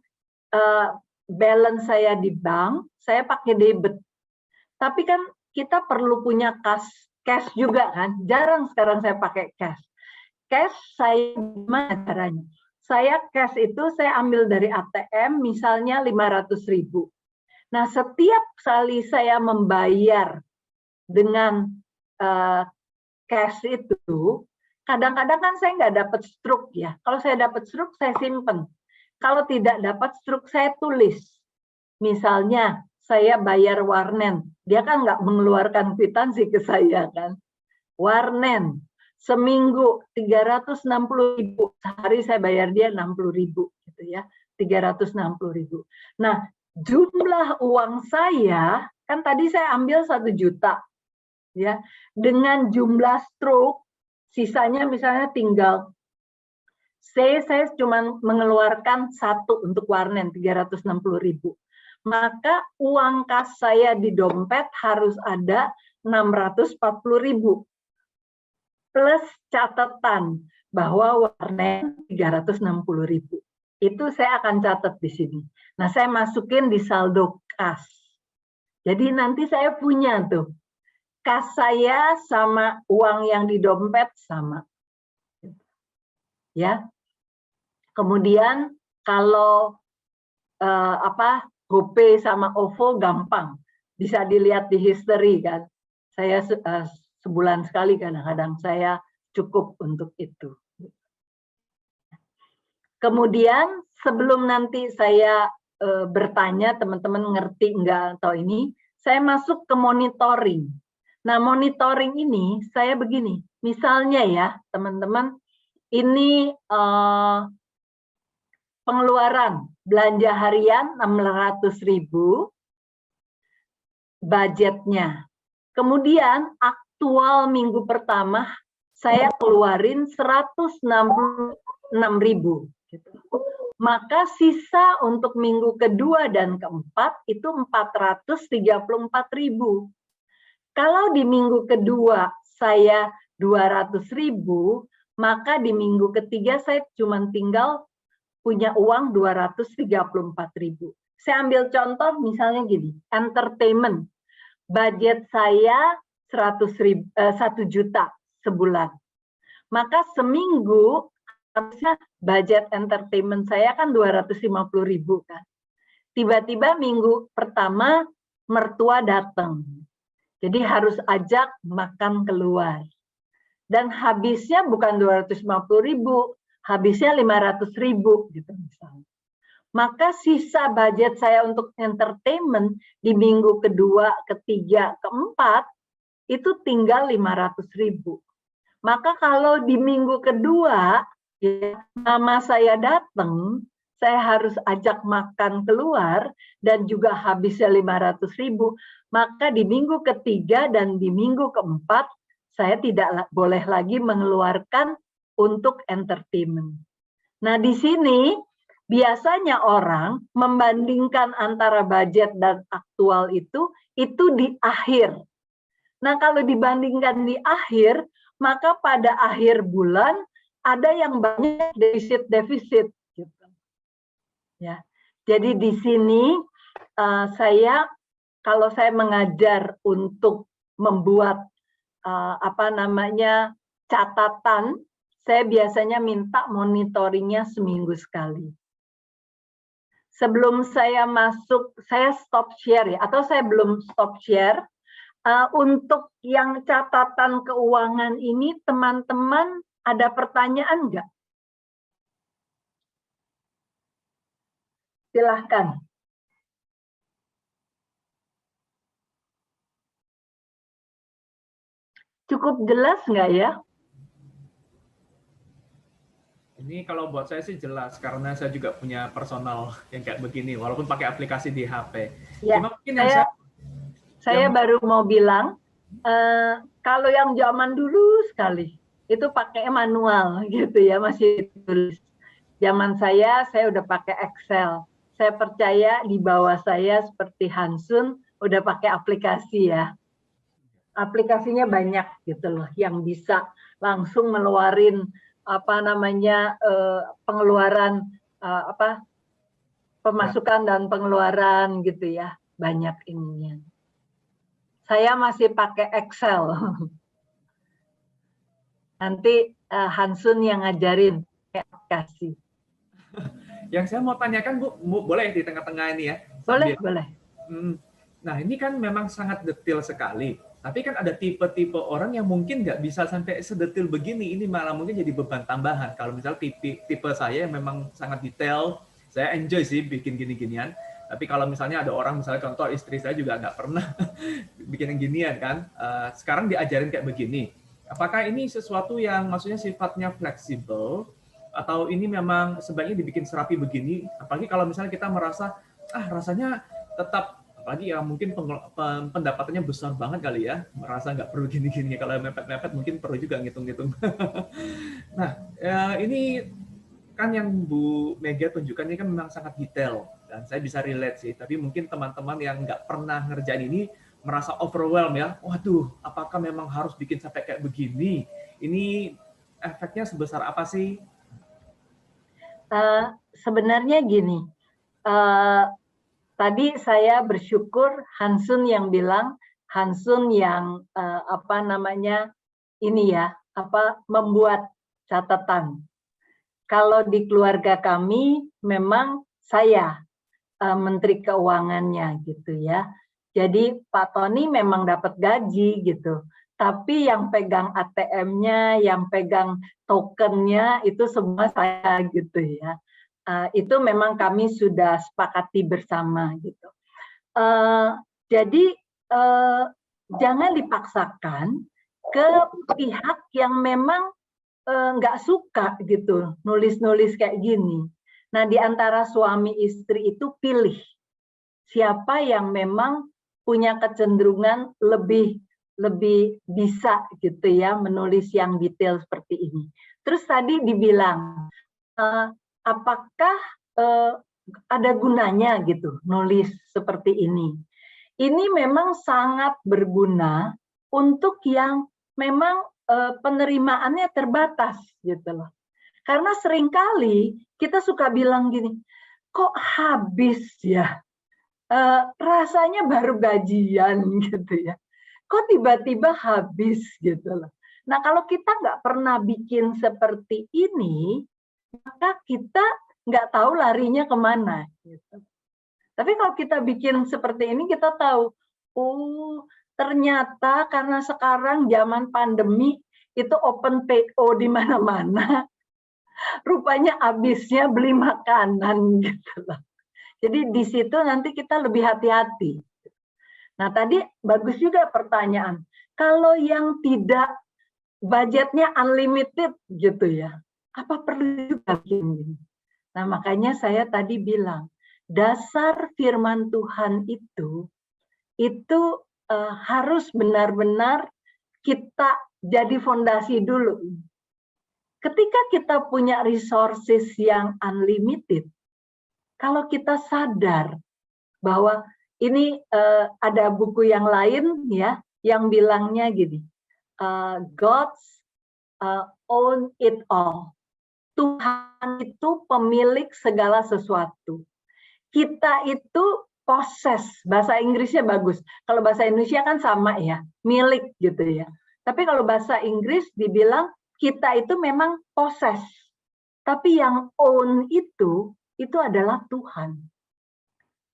balance saya di bank, saya pakai debit. Tapi kan kita perlu punya cash juga kan. Jarang sekarang saya pakai cash. Cash saya gimana caranya? Saya cash itu saya ambil dari ATM misalnya 500.000. Nah, setiap kali saya membayar dengan cash itu, kadang-kadang kan saya nggak dapat struk ya. Kalau saya dapat struk, saya simpen. Kalau tidak dapat struk, saya tulis. Misalnya, saya bayar warnen. Dia kan nggak mengeluarkan kwitansi ke saya kan. Warnen, seminggu 360.000. Sehari saya bayar dia 60.000. Gitu ya, 360.000. Nah, jumlah uang saya, kan tadi saya ambil 1 juta. Ya, dengan jumlah struk, sisanya misalnya tinggal, saya cuma mengeluarkan 1 untuk warnen 360.000. Maka uang kas saya di dompet harus ada 640.000 plus catatan bahwa warnen 360.000. Itu saya akan catat di sini. Nah, saya masukin di saldo kas. Jadi nanti saya punya tuh kas saya sama uang yang di dompet sama. Ya. Kemudian kalau GoPay sama OVO gampang, bisa dilihat di history kan. Saya sebulan sekali kadang-kadang saya cukup untuk itu. Kemudian sebelum nanti saya bertanya teman-teman ngerti enggak atau ini, saya masuk ke monitoring. Nah, monitoring ini saya begini, misalnya ya teman-teman, ini pengeluaran belanja harian 600.000, budgetnya. Kemudian aktual minggu pertama saya keluarin 166.000. Gitu. Maka sisa untuk minggu kedua dan keempat itu 434.000. Kalau di minggu kedua saya 200.000, maka di minggu ketiga saya cuma tinggal punya uang 234.000. Saya ambil contoh misalnya gini, entertainment. Budget saya 100.000, 1 juta sebulan. Maka seminggu harusnya budget entertainment saya kan 250.000 kan. Tiba-tiba minggu pertama mertua datang. Jadi harus ajak makan keluar. Dan habisnya bukan 250.000, habisnya 500.000 gitu misalnya. Maka sisa budget saya untuk entertainment di minggu kedua, ketiga, keempat itu tinggal 500.000. Maka kalau di minggu kedua ya, mama saya datang, saya harus ajak makan keluar dan juga habisnya 500.000. Maka di minggu ketiga dan di minggu keempat saya tidak boleh lagi mengeluarkan untuk entertainment. Nah, di sini biasanya orang membandingkan antara budget dan aktual itu di akhir. Nah, kalau dibandingkan di akhir, maka pada akhir bulan ada yang banyak defisit. Gitu. Ya, jadi di sini kalau saya mengajar untuk membuat catatan, saya biasanya minta monitoringnya seminggu sekali. Sebelum saya masuk, saya stop share ya, atau saya belum stop share. Untuk yang catatan keuangan ini, teman-teman ada pertanyaan nggak? Silahkan. Cukup jelas nggak ya? Ini kalau buat saya sih jelas, karena saya juga punya personal yang kayak begini, walaupun pakai aplikasi di HP. Ya, saya baru mau bilang, kalau yang zaman dulu sekali, itu pakai manual gitu ya, masih tulis. Zaman saya udah pakai Excel. Saya percaya di bawah saya seperti Hansun, udah pakai aplikasi ya. Aplikasinya banyak gitu loh, yang bisa langsung ngeluarin pengeluaran pemasukan dan pengeluaran gitu ya, banyak ininya. Saya masih pakai Excel. Nanti Hansun yang ngajarin kayak aplikasi. Yang saya mau tanyakan Bu, boleh di tengah-tengah ini ya? Boleh, Sambil. boleh. Nah, ini kan memang sangat detail sekali. Tapi kan ada tipe-tipe orang yang mungkin nggak bisa sampai sedetil begini. Ini malah mungkin jadi beban tambahan. Kalau misalnya tipe saya yang memang sangat detail, saya enjoy sih bikin gini-ginian. Tapi kalau misalnya ada orang, misalnya contoh istri saya juga nggak pernah bikin yang ginian kan. Sekarang diajarin kayak begini. Apakah ini sesuatu yang maksudnya sifatnya fleksibel, atau ini memang sebaiknya dibikin serapi begini? Apalagi kalau misalnya kita merasa, rasanya tetap, apalagi ya mungkin pendapatannya besar banget kali ya, merasa nggak perlu gini-gini. Kalau mepet-mepet mungkin perlu juga ngitung-ngitung. Nah, ini kan yang Bu Mega tunjukkan ini kan memang sangat detail, dan saya bisa relate sih. Tapi mungkin teman-teman yang nggak pernah ngerjain ini merasa overwhelmed ya. Waduh, apakah memang harus bikin sampai kayak begini? Ini efeknya sebesar apa sih? Sebenarnya gini, tadi saya bersyukur Hansun yang bilang, Hansun yang membuat catatan. Kalau di keluarga kami memang saya Menteri Keuangannya gitu ya. Jadi Pak Tony memang dapat gaji gitu. Tapi yang pegang ATM-nya, yang pegang tokennya itu semua saya gitu ya. Itu memang kami sudah sepakati bersama gitu. Jadi jangan dipaksakan ke pihak yang memang nggak suka gitu nulis-nulis kayak gini. Nah, di antara suami istri itu pilih siapa yang memang punya kecenderungan lebih bisa gitu ya menulis yang detail seperti ini. Terus tadi dibilang apakah ada gunanya gitu nulis seperti ini? Ini memang sangat berguna untuk yang memang penerimaannya terbatas gitu loh. Karena seringkali kita suka bilang gini, kok habis ya? Rasanya baru gajian gitu ya. Kok tiba-tiba habis gitu loh. Nah, kalau kita nggak pernah bikin seperti ini, maka kita nggak tahu larinya kemana. Gitu. Tapi kalau kita bikin seperti ini, kita tahu, ternyata karena sekarang zaman pandemi itu open PO di mana-mana, rupanya habisnya beli makanan gitu loh. Jadi di situ nanti kita lebih hati-hati. Nah tadi bagus juga pertanyaan, kalau yang tidak budgetnya unlimited gitu ya, apa perlu juga gini? Nah makanya saya tadi bilang, dasar firman Tuhan itu harus benar-benar kita jadi fondasi dulu. Ketika kita punya resources yang unlimited, kalau kita sadar bahwa ini ada buku yang lain ya yang bilangnya gini, God's own it all. Tuhan itu pemilik segala sesuatu. Kita itu possess, bahasa Inggrisnya bagus. Kalau bahasa Indonesia kan sama ya, milik gitu ya. Tapi kalau bahasa Inggris dibilang kita itu memang possess. Tapi yang own itu adalah Tuhan.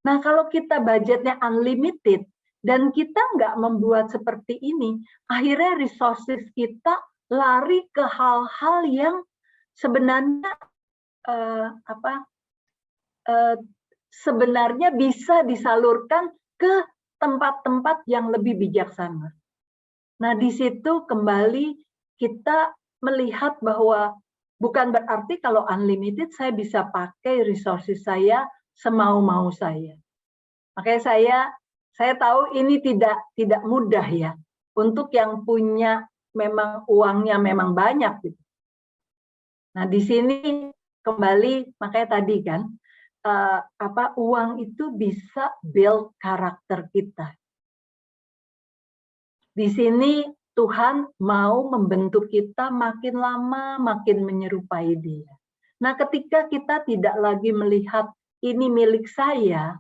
Nah, kalau kita budgetnya unlimited dan kita nggak membuat seperti ini, akhirnya resources kita lari ke hal-hal yang sebenarnya sebenarnya bisa disalurkan ke tempat-tempat yang lebih bijaksana. Nah, di situ kembali kita melihat bahwa bukan berarti kalau unlimited saya bisa pakai resources saya semau-mau saya. Makanya saya tahu ini tidak mudah ya untuk yang punya memang uangnya memang banyak gitu. Nah, di sini kembali makanya tadi kan uang itu bisa build karakter kita. Di sini Tuhan mau membentuk kita makin lama makin menyerupai Dia. Nah, ketika kita tidak lagi melihat ini milik saya,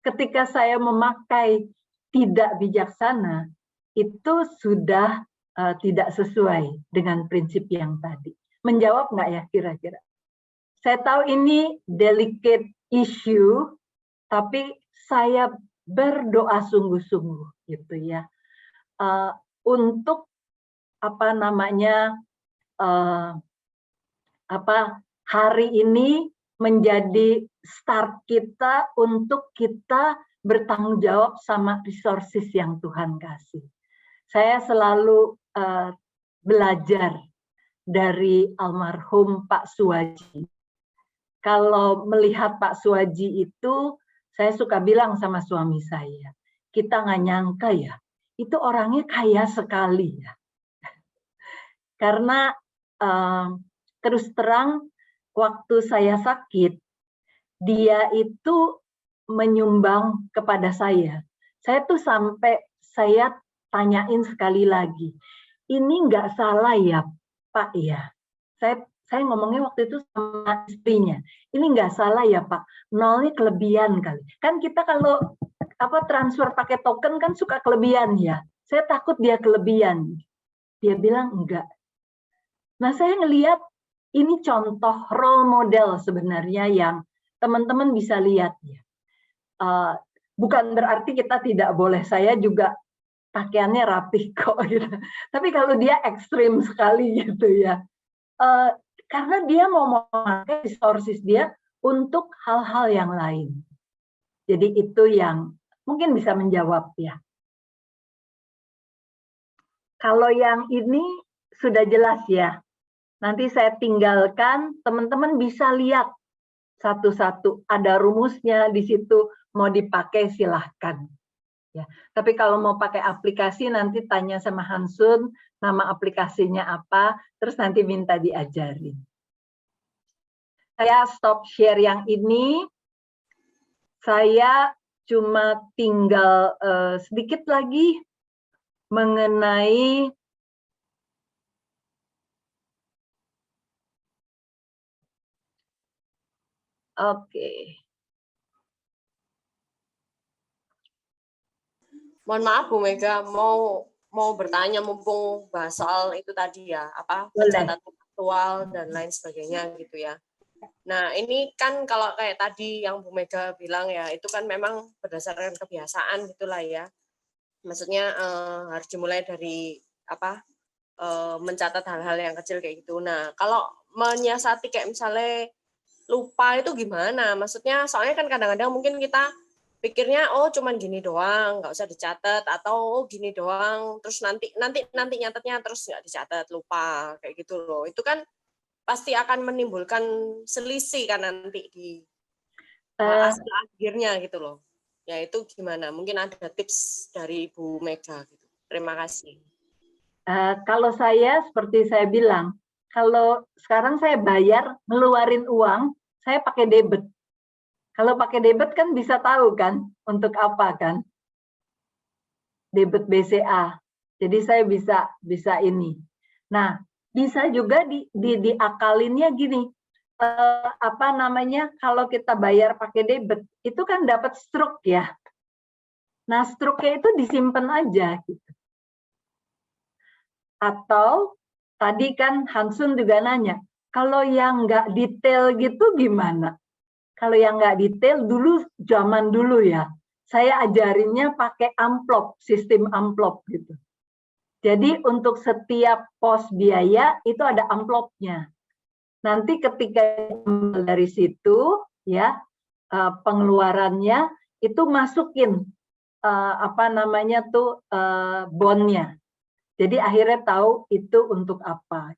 ketika saya memakai tidak bijaksana, itu sudah tidak sesuai dengan prinsip yang tadi. Menjawab nggak ya kira-kira? Saya tahu ini delicate issue, tapi saya berdoa sungguh-sungguh gitu ya, untuk apa namanya, hari ini menjadi start kita untuk kita bertanggung jawab sama resources yang Tuhan kasih. Saya selalu belajar dari almarhum Pak Suwaji. Kalau melihat Pak Suwaji itu, saya suka bilang sama suami saya, kita nggak nyangka ya, itu orangnya kaya sekali ya. Karena terus terang, waktu saya sakit, dia itu menyumbang kepada saya. Saya tuh sampai saya tanyain sekali lagi, ini nggak salah ya Pak ya? Saya ngomongnya waktu itu sama istrinya, ini nggak salah ya Pak, nolnya kelebihan kali. Kan kita kalau transfer pakai token kan suka kelebihan ya. Saya takut dia kelebihan. Dia bilang enggak. Nah saya ngelihat ini contoh role model sebenarnya yang teman-teman bisa lihat ya. Bukan berarti kita tidak boleh, saya juga pakaiannya rapih kok gitu. Tapi kalau dia ekstrim sekali gitu ya. Karena dia mau memakai resources dia untuk hal-hal yang lain. Jadi itu yang mungkin bisa menjawab ya. Kalau yang ini sudah jelas ya. Nanti saya tinggalkan, teman-teman bisa lihat satu-satu. Ada rumusnya di situ, mau dipakai silahkan. Ya. Tapi kalau mau pakai aplikasi, nanti tanya sama Hansun, nama aplikasinya apa, terus nanti minta diajarin. Saya stop share yang ini. Saya cuma tinggal sedikit lagi mengenai Mohon maaf Bu Mega, mau bertanya mumpung bahas soal itu tadi ya, pencatatan aktual dan lain sebagainya gitu ya. Nah ini kan kalau kayak tadi yang Bu Mega bilang ya, itu kan memang berdasarkan kebiasaan gitulah ya. Maksudnya harus dimulai dari mencatat hal-hal yang kecil kayak gitu. Nah kalau menyiasati kayak misalnya lupa itu gimana? Maksudnya soalnya kan kadang-kadang mungkin kita pikirnya cuman gini doang, nggak usah dicatat, atau gini doang, terus nanti nyatetnya terus nggak dicatat, lupa kayak gitu loh. Itu kan pasti akan menimbulkan selisih kan nanti di hasil akhirnya gitu loh. Ya itu gimana? Mungkin ada tips dari Ibu Mega gitu. Terima kasih. Kalau saya seperti saya bilang, kalau sekarang saya bayar ngeluarin uang, saya pakai debit. Kalau pakai debit kan bisa tahu kan untuk apa kan? Debit BCA. Jadi saya bisa ini. Nah, bisa juga diakalinnya gini. Kalau kita bayar pakai debit, itu kan dapat stroke ya. Nah, stroke-nya itu disimpan aja gitu. Atau tadi kan Hansun juga nanya, kalau yang nggak detail gitu gimana? Kalau yang nggak detail dulu, zaman dulu ya, saya ajarinnya pakai amplop, sistem amplop gitu. Jadi untuk setiap pos biaya itu ada amplopnya. Nanti ketika dari situ ya pengeluarannya itu masukin bondnya. Jadi akhirnya tahu itu untuk apa.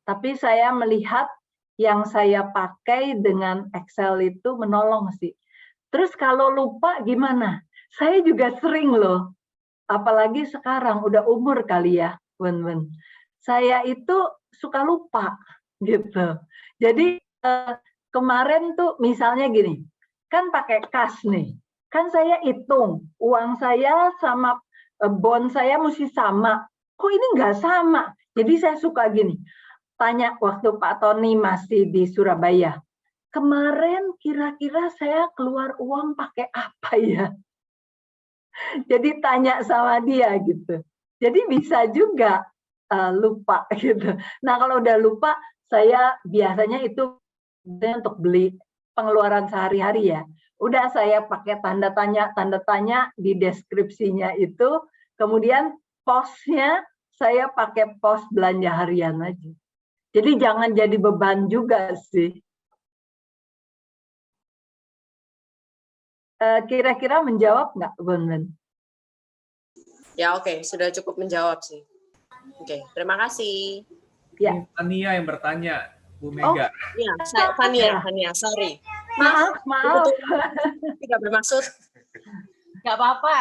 Tapi saya melihat yang saya pakai dengan Excel itu menolong sih. Terus kalau lupa gimana? Saya juga sering loh. Apalagi sekarang udah umur kali ya, Wen. Saya itu suka lupa gitu. Jadi kemarin tuh misalnya gini, kan pakai kas nih. Kan saya hitung uang saya sama bond saya mesti sama. Kok ini nggak sama? Jadi saya suka gini, tanya waktu Pak Tony masih di Surabaya. kemarin kira-kira saya keluar uang pakai apa ya? Jadi tanya sama dia gitu. Jadi bisa juga lupa gitu. Nah kalau udah lupa, saya biasanya itu untuk beli pengeluaran sehari-hari ya. Udah saya pakai tanda tanya di deskripsinya itu, kemudian posnya saya pakai pos belanja harian aja. Jadi jangan jadi beban juga sih. Kira-kira menjawab nggak, Bonben? Ya oke, sudah cukup menjawab sih. Oke, terima kasih. Ya. Ini Tania yang bertanya, Bu Mega. Iya, Fania, sorry. Maaf. Tidak bermaksud. Nggak apa-apa.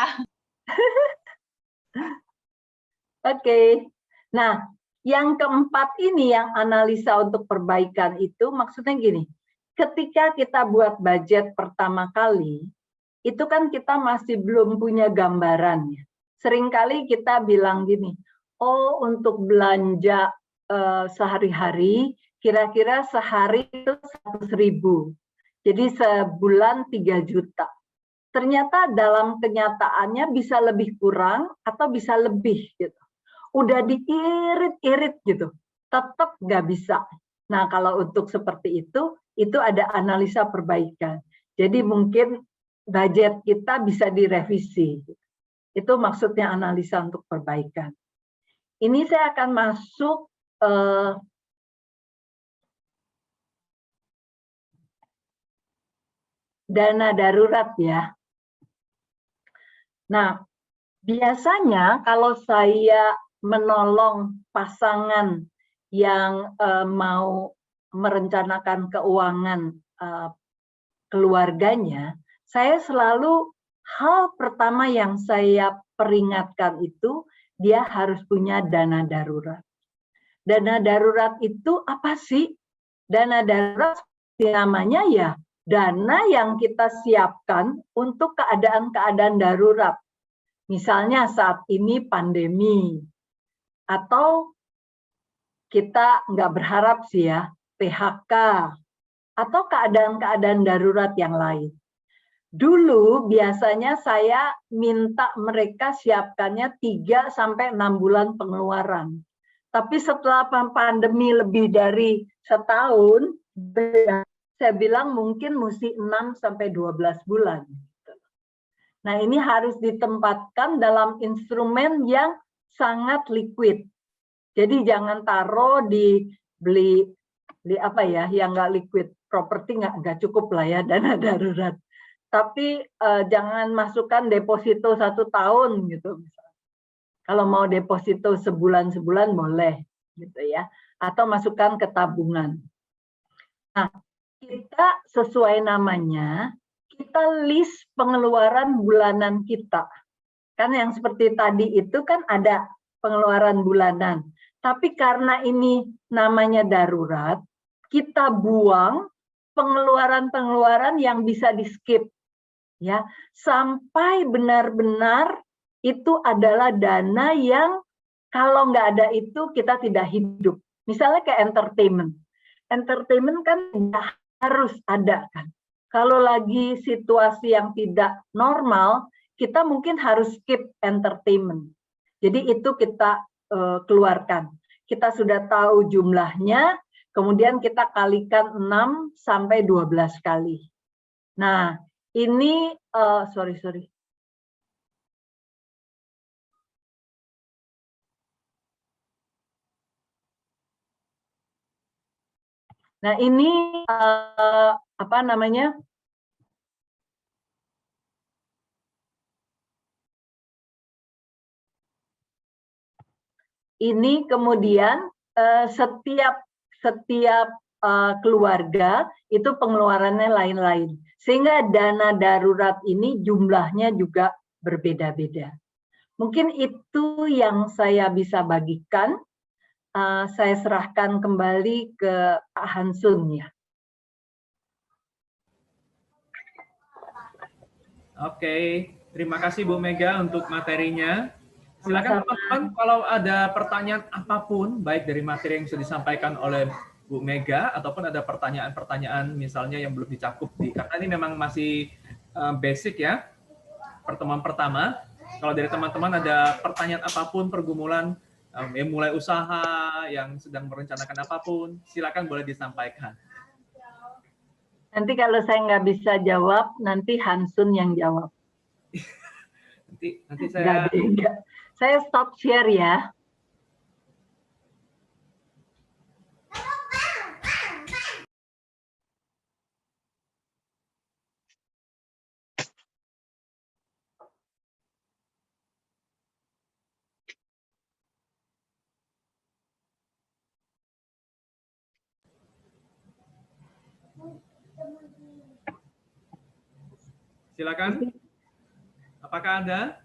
Oke. Nah, yang keempat ini yang analisa untuk perbaikan itu maksudnya gini. Ketika kita buat budget pertama kali, itu kan kita masih belum punya gambaran. Seringkali kita bilang gini, oh untuk belanja sehari-hari, kira-kira sehari itu 100.000. Jadi sebulan 3 juta. Ternyata dalam kenyataannya bisa lebih kurang atau bisa lebih gitu. Udah diirit-irit gitu, tetap nggak bisa. Nah kalau untuk seperti itu ada analisa perbaikan. Jadi mungkin budget kita bisa direvisi. Itu maksudnya analisa untuk perbaikan. Ini saya akan masuk dana darurat ya. Nah, biasanya kalau saya menolong pasangan yang mau merencanakan keuangan keluarganya, saya selalu hal pertama yang saya peringatkan itu dia harus punya dana darurat. Dana darurat itu apa sih? Dana darurat namanya ya dana yang kita siapkan untuk keadaan-keadaan darurat. Misalnya saat ini pandemi, atau kita nggak berharap sih ya, PHK, atau keadaan-keadaan darurat yang lain. Dulu biasanya saya minta mereka siapkannya 3-6 bulan pengeluaran. Tapi setelah pandemi lebih dari setahun, saya bilang mungkin mesti 6-12 bulan. Nah ini harus ditempatkan dalam instrumen yang sangat liquid. Jadi jangan taruh di beli apa ya yang nggak liquid properti nggak cukup lah ya dana darurat. Tapi jangan masukkan deposito 1 tahun gitu. Kalau mau deposito sebulan boleh gitu ya. Atau masukkan ke tabungan. Nah kita sesuai namanya kita list pengeluaran bulanan kita. Kan yang seperti tadi itu kan ada pengeluaran bulanan. Tapi karena ini namanya darurat, kita buang pengeluaran-pengeluaran yang bisa di-skip. Ya, sampai benar-benar itu adalah dana yang kalau nggak ada itu kita tidak hidup. Misalnya kayak entertainment. Entertainment kan harus ada kan. Kalau lagi situasi yang tidak normal, kita mungkin harus skip entertainment. Jadi itu kita keluarkan. Kita sudah tahu jumlahnya, kemudian kita kalikan 6-12 kali. Nah, ini sorry. Nah, ini apa namanya? Ini kemudian setiap keluarga itu pengeluarannya lain-lain. Sehingga dana darurat ini jumlahnya juga berbeda-beda. Mungkin itu yang saya bisa bagikan. Saya serahkan kembali ke Pak Hansun ya. Oke, terima kasih Bu Mega untuk materinya. Silakan teman-teman kalau ada pertanyaan apapun, baik dari materi yang sudah disampaikan oleh Bu Mega, ataupun ada pertanyaan-pertanyaan misalnya yang belum dicakup karena ini memang masih basic ya, pertemuan pertama. Kalau dari teman-teman ada pertanyaan apapun, pergumulan, yang mulai usaha, yang sedang merencanakan apapun, silakan boleh disampaikan. Nanti kalau saya nggak bisa jawab, nanti Hansun yang jawab. Nanti saya... Enggak. Saya stop share ya. Silakan. Apakah ada?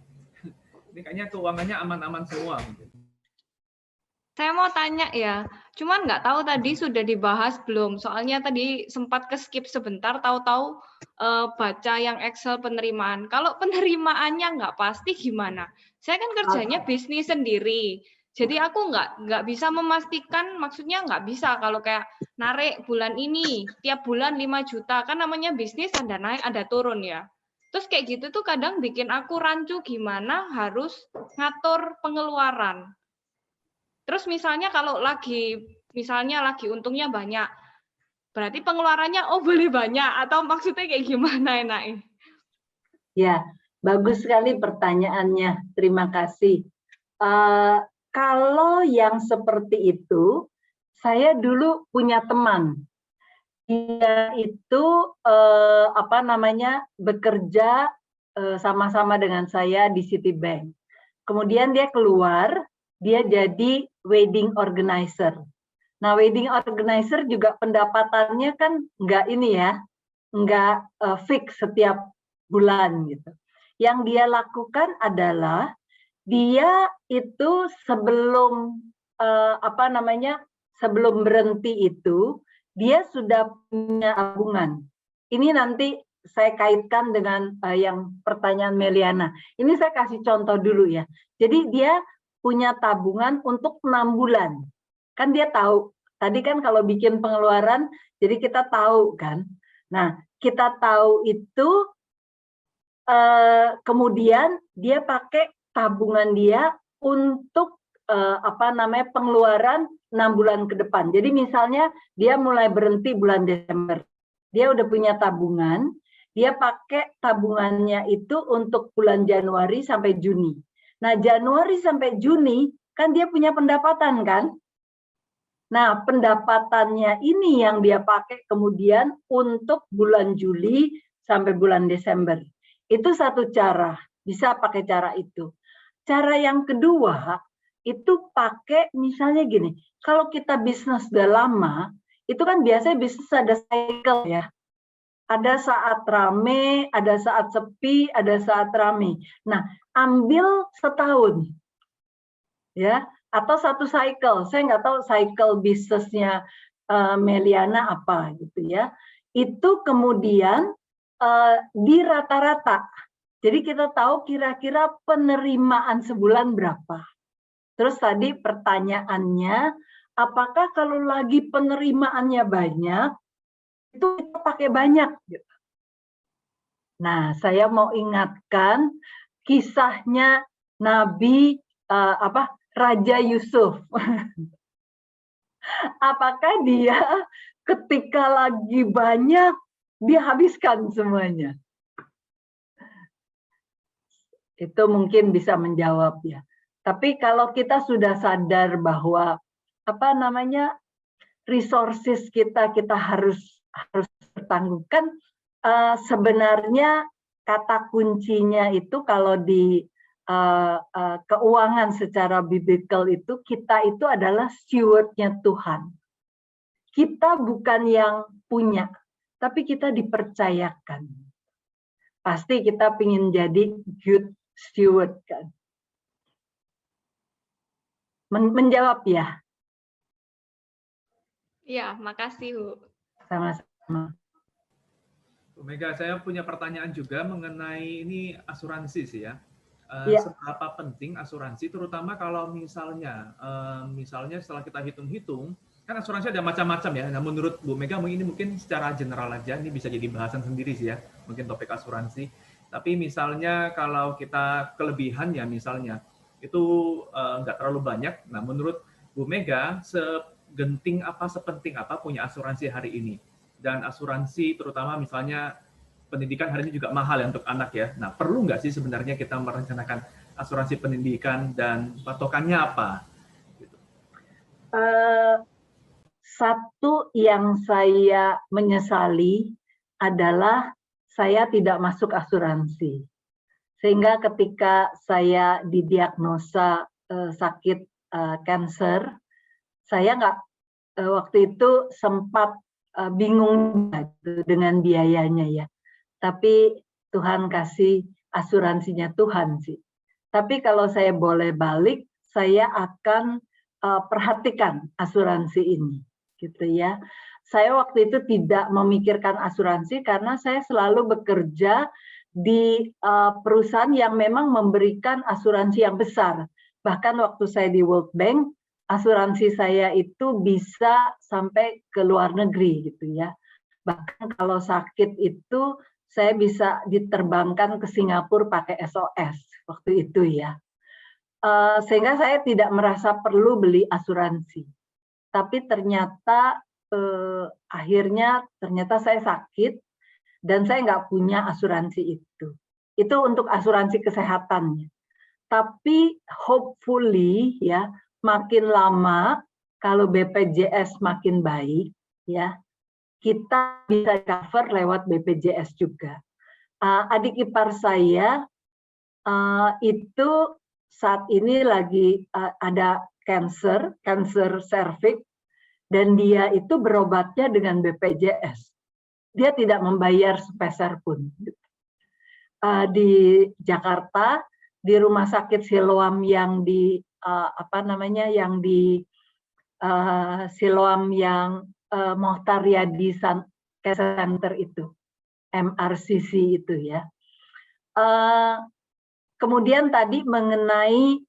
Ini kayaknya keuangannya aman-aman semua. Saya mau tanya ya, cuman nggak tahu tadi sudah dibahas belum. Soalnya tadi sempat ke-skip sebentar, tahu-tahu baca yang Excel penerimaan. Kalau penerimaannya nggak pasti gimana? Saya kan kerjanya bisnis sendiri. Jadi aku nggak bisa memastikan, maksudnya nggak bisa kalau kayak narik bulan ini, tiap bulan 5 juta, kan namanya bisnis ada naik, ada turun ya. Terus kayak gitu tuh kadang bikin aku rancu gimana harus ngatur pengeluaran. Terus misalnya kalau lagi untungnya banyak, berarti pengeluarannya boleh banyak, atau maksudnya kayak gimana enaknya? Ya, bagus sekali pertanyaannya. Terima kasih. Kalau yang seperti itu, saya dulu punya teman. Dia itu bekerja sama-sama dengan saya di Citibank. Kemudian dia keluar, dia jadi wedding organizer. Nah, wedding organizer juga pendapatannya kan nggak ini ya, nggak fix setiap bulan gitu. Yang dia lakukan adalah dia itu sebelum sebelum berhenti itu dia sudah punya tabungan. Ini nanti saya kaitkan dengan yang pertanyaan Meliana. Ini saya kasih contoh dulu ya. Jadi dia punya tabungan untuk 6 bulan. Kan dia tahu, tadi kan kalau bikin pengeluaran, jadi kita tahu kan. Nah, kita tahu itu, kemudian dia pakai tabungan dia untuk pengeluaran 6 bulan ke depan. Jadi misalnya dia mulai berhenti bulan Desember. Dia udah punya tabungan, dia pakai tabungannya itu untuk bulan Januari sampai Juni. Nah, Januari sampai Juni kan dia punya pendapatan kan? Nah, pendapatannya ini yang dia pakai kemudian untuk bulan Juli sampai bulan Desember. Itu satu cara, bisa pakai cara itu. Cara yang kedua, itu pakai misalnya gini, kalau kita bisnis udah lama, itu kan biasanya bisnis ada cycle ya. Ada saat rame, ada saat sepi, ada saat rame. Nah, ambil setahun, ya, atau satu cycle. Saya nggak tahu cycle bisnisnya Meliana apa gitu ya. Itu kemudian di rata-rata. Jadi kita tahu kira-kira penerimaan sebulan berapa. Terus tadi pertanyaannya, apakah kalau lagi penerimaannya banyak, itu kita pakai banyak. Nah, saya mau ingatkan kisahnya Nabi Raja Yusuf. Apakah dia ketika lagi banyak dihabiskan semuanya? Itu mungkin bisa menjawab ya. Tapi kalau kita sudah sadar bahwa resources kita harus bertanggungan, sebenarnya kata kuncinya itu kalau di keuangan secara biblical itu, kita itu adalah steward-nya Tuhan. Kita bukan yang punya, tapi kita dipercayakan. Pasti kita ingin jadi good steward kan. Menjawab ya? Iya, makasih Bu. Sama-sama. Bu Mega, saya punya pertanyaan juga mengenai ini asuransi sih ya. Seberapa penting asuransi, terutama kalau misalnya setelah kita hitung-hitung, Kan asuransi ada macam-macam ya. Nah, menurut Bu Mega ini mungkin secara general aja, ini bisa jadi bahasan sendiri sih ya, mungkin topik asuransi. Tapi misalnya kalau kita kelebihan ya misalnya, itu nggak terlalu banyak. Nah, menurut Bu Mega, segenting apa, sepenting apa punya asuransi hari ini? Dan asuransi terutama misalnya pendidikan hari ini juga mahal ya untuk anak ya. Nah, perlu nggak sih sebenarnya kita merencanakan asuransi pendidikan dan patokannya apa? Gitu. Satu yang saya menyesali adalah saya tidak masuk asuransi. Sehingga ketika saya didiagnosa sakit kanker, saya nggak waktu itu sempat bingung dengan biayanya ya. Tapi Tuhan kasih asuransinya Tuhan sih. Tapi kalau saya boleh balik, saya akan perhatikan asuransi ini, gitu ya. Saya waktu itu tidak memikirkan asuransi karena saya selalu bekerja di perusahaan yang memang memberikan asuransi yang besar. Bahkan waktu saya di World Bank, asuransi saya itu bisa sampai ke luar negeri, gitu ya. Bahkan kalau sakit itu saya bisa diterbangkan ke Singapura pakai SOS waktu itu ya. Sehingga saya tidak merasa perlu beli asuransi. Tapi ternyata akhirnya ternyata saya sakit dan saya nggak punya asuransi itu. Itu untuk asuransi kesehatannya. Tapi hopefully ya makin lama kalau BPJS makin baik ya kita bisa cover lewat BPJS juga. Adik ipar saya itu saat ini lagi ada kanker serviks dan dia itu berobatnya dengan BPJS. Dia tidak membayar sepeser pun. Di Jakarta di Rumah Sakit Siloam yang di yang di Siloam yang Mohtar Yadi Center itu, MRCC itu ya. Kemudian tadi mengenai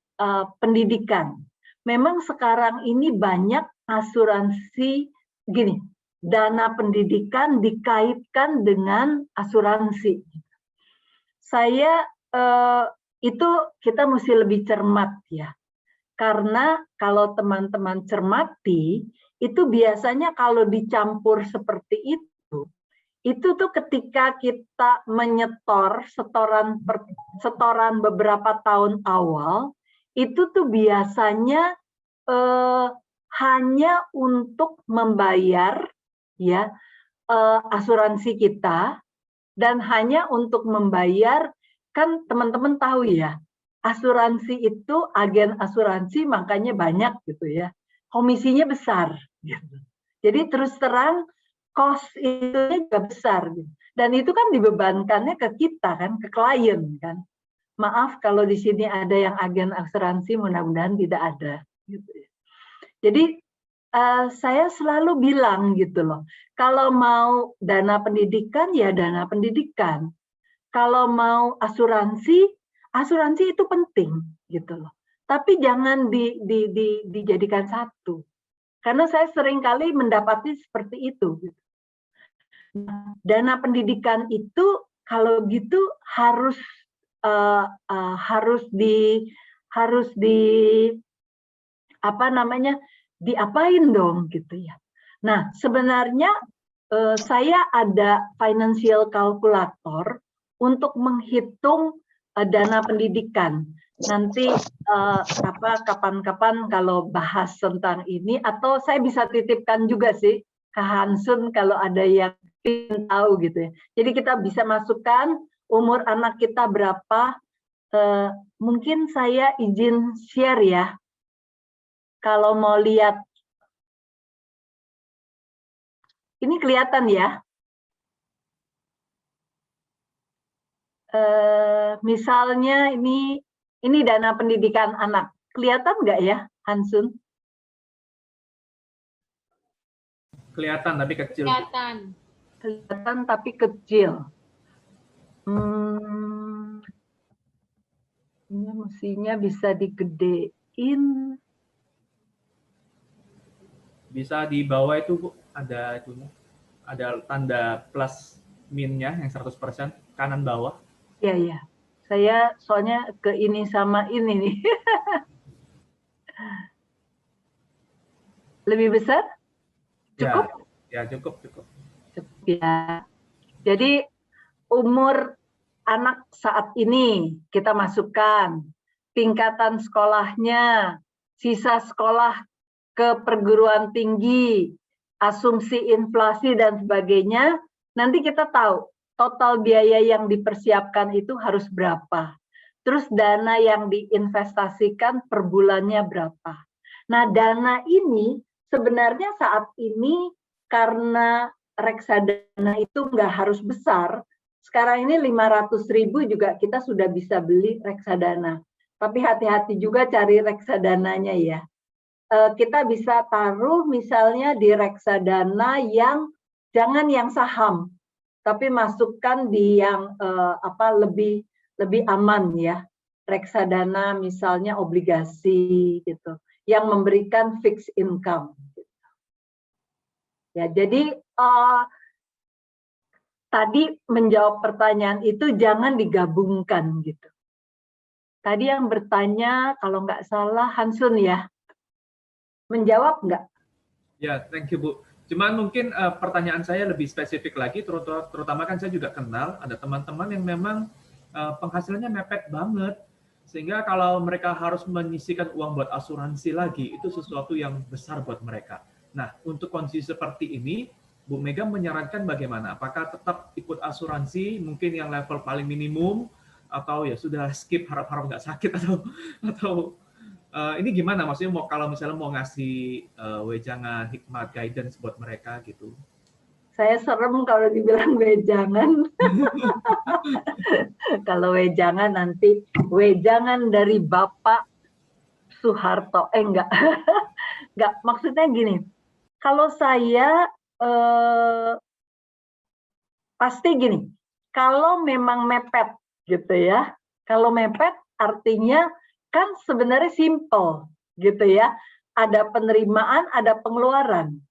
pendidikan. Memang sekarang ini banyak asuransi gini, dana pendidikan dikaitkan dengan asuransi. Saya itu kita mesti lebih cermat ya. Karena kalau teman-teman cermati, itu biasanya kalau dicampur seperti itu tuh ketika kita menyetor setoran beberapa tahun awal, itu tuh biasanya hanya untuk membayar ya asuransi kita dan hanya untuk membayar, kan teman-teman tahu ya, asuransi itu agen asuransi makanya banyak gitu ya, komisinya besar gitu. Jadi terus terang cost itu juga besar gitu. Dan itu kan dibebankannya ke kita kan, ke klien kan. Maaf kalau di sini ada yang agen asuransi, mudah-mudahan tidak ada gitu ya. Jadi saya selalu bilang gitu loh, kalau mau dana pendidikan ya dana pendidikan. Kalau mau asuransi, asuransi itu penting gitu loh. Tapi jangan dijadikan satu. Karena saya seringkali mendapati seperti itu. Dana pendidikan itu kalau gitu harus diapain dong gitu ya. Nah, sebenarnya saya ada financial calculator untuk menghitung dana pendidikan. Nanti kapan-kapan kalau bahas tentang ini, atau saya bisa titipkan juga sih ke Hansun kalau ada yang ingin tahu gitu ya. Jadi kita bisa masukkan umur anak kita berapa. Mungkin saya izin share ya. Kalau mau lihat, ini kelihatan ya. Misalnya ini dana pendidikan anak. Kelihatan nggak ya, Hansun? Kelihatan tapi kecil. Kelihatan tapi kecil. Ini mestinya bisa digedein. Bisa di bawah itu Bu, ada itunya. Ada tanda plus minnya yang 100%, kanan bawah. Iya, iya. Saya soalnya ke ini sama ini nih. Lebih besar? Cukup? Ya, cukup. Cukup ya. Jadi umur anak saat ini kita masukkan, tingkatan sekolahnya, sisa sekolah ke perguruan tinggi, asumsi inflasi dan sebagainya, nanti kita tahu total biaya yang dipersiapkan itu harus berapa. Terus dana yang diinvestasikan per bulannya berapa. Nah, dana ini sebenarnya saat ini karena reksadana itu nggak harus besar, sekarang ini 500.000 juga kita sudah bisa beli reksadana. Tapi hati-hati juga cari reksadananya ya. Kita bisa taruh misalnya di reksadana yang jangan yang saham, tapi masukkan di yang lebih aman ya. Reksadana misalnya obligasi gitu, yang memberikan fixed income. Ya, jadi tadi menjawab pertanyaan itu jangan digabungkan gitu. Tadi yang bertanya kalau nggak salah Hansun ya, menjawab nggak? Ya, thank you Bu. Cuman mungkin pertanyaan saya lebih spesifik lagi, terutama kan saya juga kenal ada teman-teman yang memang penghasilannya mepet banget, sehingga kalau mereka harus menyisikan uang buat asuransi lagi, itu sesuatu yang besar buat mereka. Nah, untuk kondisi seperti ini, Bu Mega menyarankan bagaimana? Apakah tetap ikut asuransi, mungkin yang level paling minimum, atau ya sudah skip harap-harap nggak sakit, atau ini gimana? Maksudnya kalau misalnya mau ngasih wejangan, hikmat, guidance buat mereka gitu. Saya serem kalau dibilang wejangan. Kalau wejangan nanti wejangan dari Bapak Soeharto. Enggak. Enggak, maksudnya gini. Kalau saya pasti gini. Kalau memang mepet gitu ya. Kalau mepet artinya kan sebenarnya simple gitu ya. Ada penerimaan, ada pengeluaran.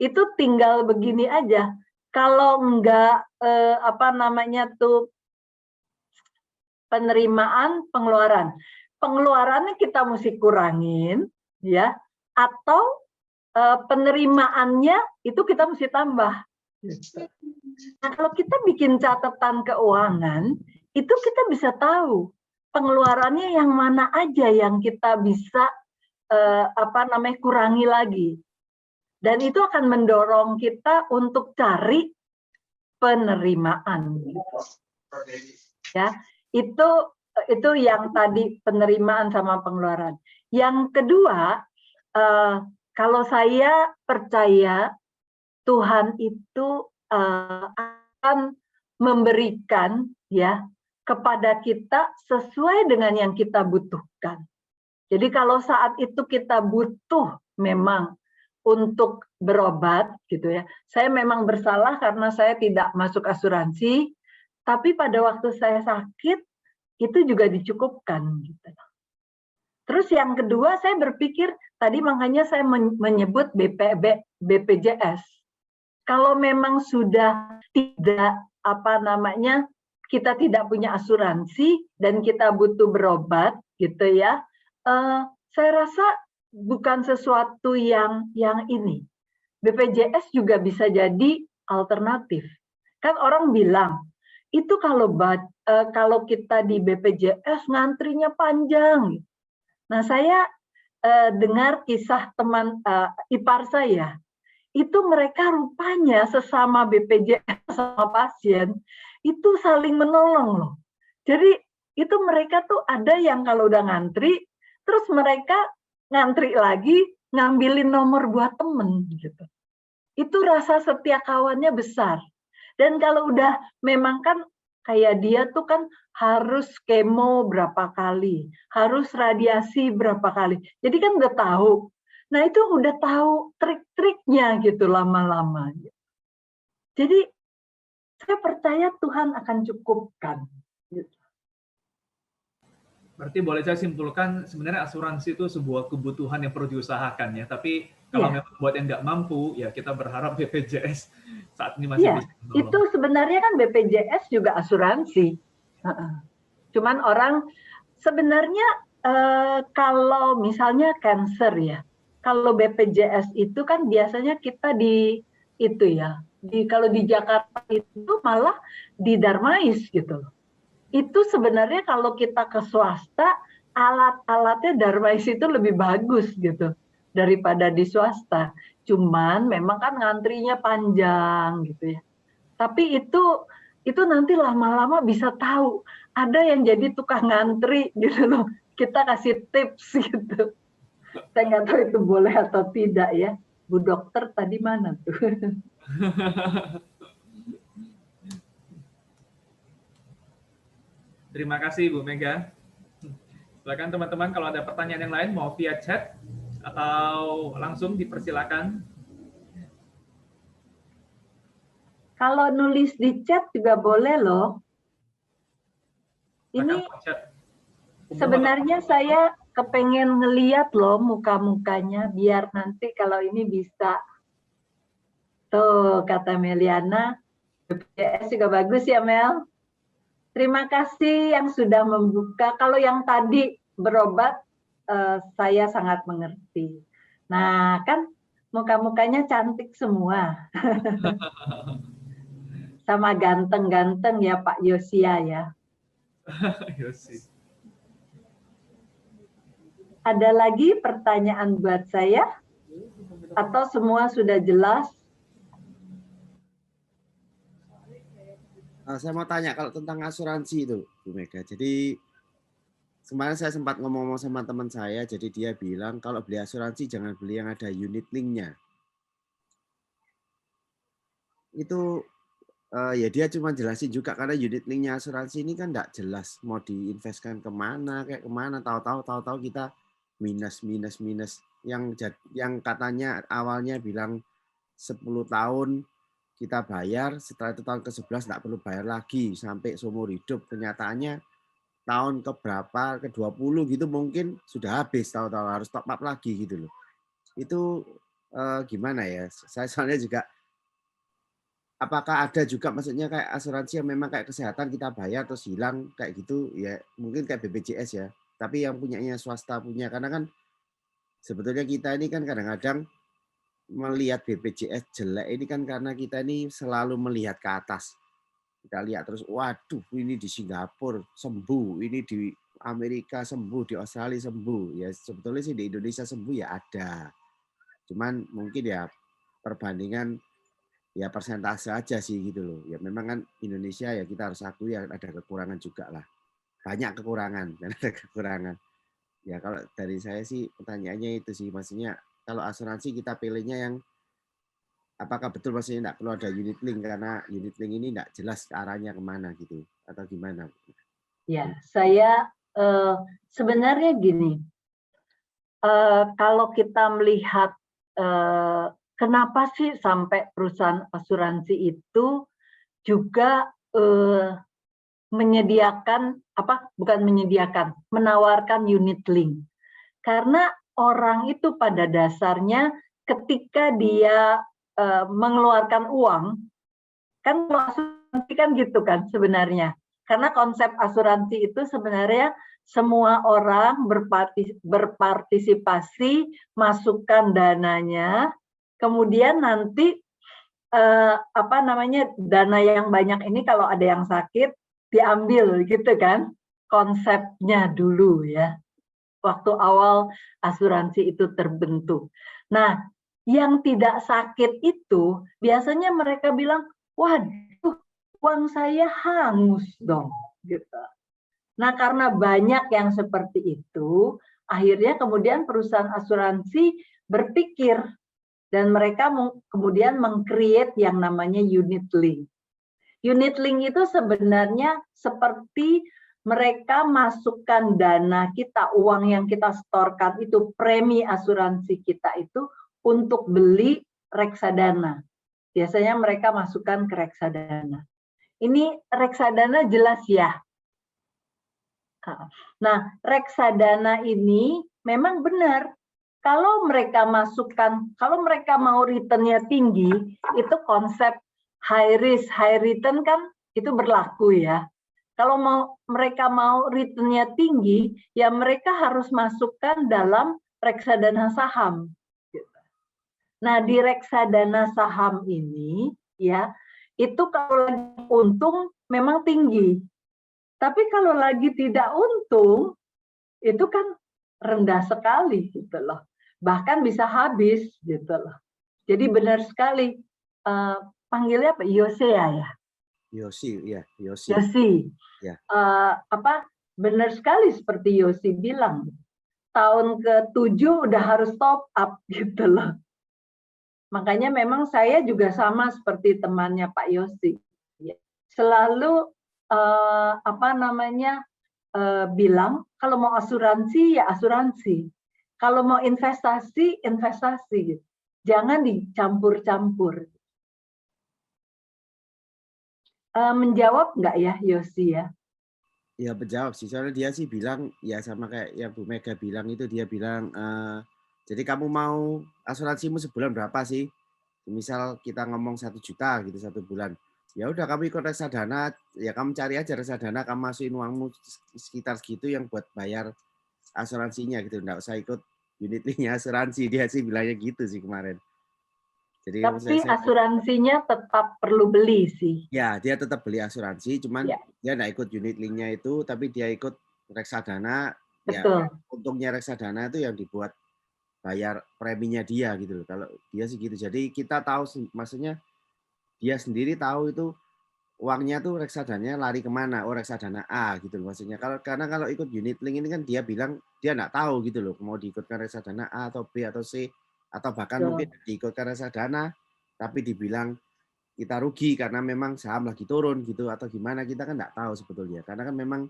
Itu tinggal begini aja. Kalau enggak penerimaan, pengeluaran. Pengeluarannya kita mesti kurangin ya, atau penerimaannya itu kita mesti tambah. Nah, kalau kita bikin catatan keuangan, itu kita bisa tahu pengeluarannya yang mana aja yang kita bisa kurangi lagi. Dan itu akan mendorong kita untuk cari penerimaan. Ya, itu yang tadi penerimaan sama pengeluaran. Yang kedua, kalau saya percaya Tuhan itu akan memberikan ya kepada kita sesuai dengan yang kita butuhkan. Jadi kalau saat itu kita butuh memang untuk berobat gitu ya. Saya memang bersalah karena saya tidak masuk asuransi, tapi pada waktu saya sakit itu juga dicukupkan gitu. Terus yang kedua saya berpikir tadi makanya saya menyebut BPJS. Kalau memang sudah tidak kita tidak punya asuransi dan kita butuh berobat gitu ya. Saya rasa bukan sesuatu yang ini. BPJS juga bisa jadi alternatif. Kan orang bilang, itu kalau kita di BPJS ngantrinya panjang. Nah, saya dengar kisah teman ipar saya. Itu mereka rupanya sesama BPJS sama pasien itu saling menolong loh. Jadi itu mereka tuh ada yang kalau udah ngantri, terus mereka ngantri lagi ngambilin nomor buat temen gitu. Itu rasa setia kawannya besar. Dan kalau udah memang kan kayak dia tuh kan harus kemo berapa kali, harus radiasi berapa kali. Jadi kan udah tahu. Nah itu udah tahu trik-triknya gitu lama-lama. Jadi saya percaya Tuhan akan cukupkan. Berarti boleh saya simpulkan sebenarnya asuransi itu sebuah kebutuhan yang perlu diusahakan ya, tapi Kalau Iya. memang buat yang nggak mampu, ya kita berharap BPJS saat ini masih Iya, bisa menolong. itu sebenarnya kan BPJS juga asuransi. Heeh. Cuman orang sebenarnya kalau misalnya cancer ya, kalau BPJS itu kan biasanya kita di itu ya, kalau di Jakarta itu malah di Darmais gitu. Itu sebenarnya kalau kita ke swasta, alat-alatnya Darmais itu lebih bagus gitu daripada di swasta. Cuman memang kan ngantrinya panjang gitu ya. Tapi itu nanti lama-lama bisa tahu ada yang jadi tukang ngantri gitu loh. Kita kasih tips gitu. Saya nggak tahu itu boleh atau tidak ya. Bu dokter tadi mana tuh? Terima kasih Bu Mega. Silakan teman-teman kalau ada pertanyaan yang lain mau via chat atau langsung dipersilakan. Kalau nulis di chat juga boleh loh. Ini sebenarnya saya kepengen ngeliat loh muka-mukanya biar nanti kalau ini bisa. Tuh kata Meliana, BPJS juga bagus ya Mel. Terima kasih yang sudah membuka. Kalau yang tadi berobat, saya sangat mengerti. Nah kan muka-mukanya cantik semua. Sama ganteng-ganteng ya Pak Yosia ya. Yosi. Ada lagi pertanyaan buat saya? Atau semua sudah jelas? Saya mau tanya kalau tentang asuransi itu, Bu Mega. Jadi kemarin saya sempat ngomong sama teman saya, jadi dia bilang kalau beli asuransi jangan beli yang ada unit link-nya. Itu ya dia cuma jelasin juga karena unit link-nya asuransi ini kan nggak jelas mau diinvestkan kemana, kayak kemana. Tahu-tahu kita minus. Yang katanya awalnya bilang 10 tahun kita bayar, setelah itu tahun ke-11 nggak perlu bayar lagi sampai seumur hidup. Kenyataannya tahun keberapa, ke-20 gitu mungkin sudah habis, tahu-tahu harus top up lagi gitu loh. Itu gimana ya? Saya soalnya juga, apakah ada juga maksudnya kayak asuransi yang memang kayak kesehatan kita bayar terus hilang kayak gitu ya, mungkin kayak BPJS ya, tapi yang punyanya swasta punya, karena kan sebetulnya kita ini kan kadang-kadang melihat BPJS jelek ini kan karena kita ini selalu melihat ke atas. Kita lihat terus, waduh ini di Singapura sembuh, ini di Amerika sembuh, di Australia sembuh. Ya sebetulnya sih di Indonesia sembuh ya ada. Cuman mungkin ya perbandingan ya persentase aja sih gitu loh. Ya memang kan Indonesia ya kita harus akui ya ada kekurangan juga lah. Banyak kekurangan dan ada kekurangan. Ya kalau dari saya sih pertanyaannya itu sih, maksudnya kalau asuransi kita pilihnya yang apakah betul maksudnya tidak perlu ada unit link karena unit link ini tidak jelas arahnya kemana gitu atau gimana? Ya, saya sebenarnya gini, kalau kita melihat kenapa sih sampai perusahaan asuransi itu juga menawarkan unit link. Karena orang itu pada dasarnya ketika dia mengeluarkan uang, kan asuransi kan gitu kan sebenarnya. Karena konsep asuransi itu sebenarnya semua orang berpartisipasi, masukkan dananya, kemudian nanti dana yang banyak ini kalau ada yang sakit diambil gitu kan, konsepnya dulu ya. Waktu awal asuransi itu terbentuk. Nah, yang tidak sakit itu biasanya mereka bilang, waduh, uang saya hangus dong, gitu. Nah, karena banyak yang seperti itu, akhirnya kemudian perusahaan asuransi berpikir dan mereka kemudian meng-create yang namanya unit link. Unit link itu sebenarnya seperti mereka masukkan dana kita, uang yang kita setorkan itu, premi asuransi kita itu untuk beli reksadana. Biasanya mereka masukkan ke reksadana. Ini reksadana jelas ya. Nah, reksadana ini memang benar Kalau mereka masukkan, kalau mereka mau returnnya tinggi, itu konsep high risk, high return kan itu berlaku ya. Kalau mereka mau returnnya tinggi, ya mereka harus masukkan dalam reksadana saham. Nah, di reksadana saham ini, ya, itu kalau lagi untung memang tinggi. Tapi kalau lagi tidak untung, itu kan rendah sekali gitu loh. Bahkan bisa habis gitu loh. Jadi benar sekali, panggilnya apa? Yosea ya? Yosi, ya, Yosi. Yosi. Ya. Benar sekali seperti Yosi bilang. Tahun ke-7 udah harus top up gitu loh. Makanya memang saya juga sama seperti temannya Pak Yosi. Selalu bilang kalau mau asuransi ya asuransi. Kalau mau investasi, investasi. Jangan dicampur-campur. Menjawab nggak ya Yosi ya? Ya menjawab sih, soalnya dia sih bilang ya sama kayak yang Bu Mega bilang itu, dia bilang jadi kamu mau asuransimu sebulan berapa sih? Misal kita ngomong 1 juta gitu 1 bulan. Ya udah kamu ikut reksadana, ya kamu cari aja reksadana, kamu masukin uangmu sekitar segitu yang buat bayar asuransinya gitu. Nggak usah ikut unit linknya asuransi, dia sih bilangnya gitu sih kemarin. Jadi tapi asuransinya tetap perlu beli sih. Ya, dia tetap beli asuransi, cuman dia nggak ikut unit linknya itu, tapi dia ikut reksadana. Betul. Ya, untungnya reksadana itu yang dibuat bayar preminya dia gitu loh. Kalau dia sih gitu. Jadi kita tahu, maksudnya dia sendiri tahu itu uangnya tuh reksadananya lari kemana. Oh, reksadana A gitu loh maksudnya. Karena kalau ikut unit link ini kan dia bilang dia nggak tahu gitu loh, mau diikutkan reksadana A atau B atau C, atau bahkan mungkin diikutkan reksadana tapi dibilang kita rugi karena memang saham lagi turun gitu atau gimana, kita kan nggak tahu sebetulnya. Karena kan memang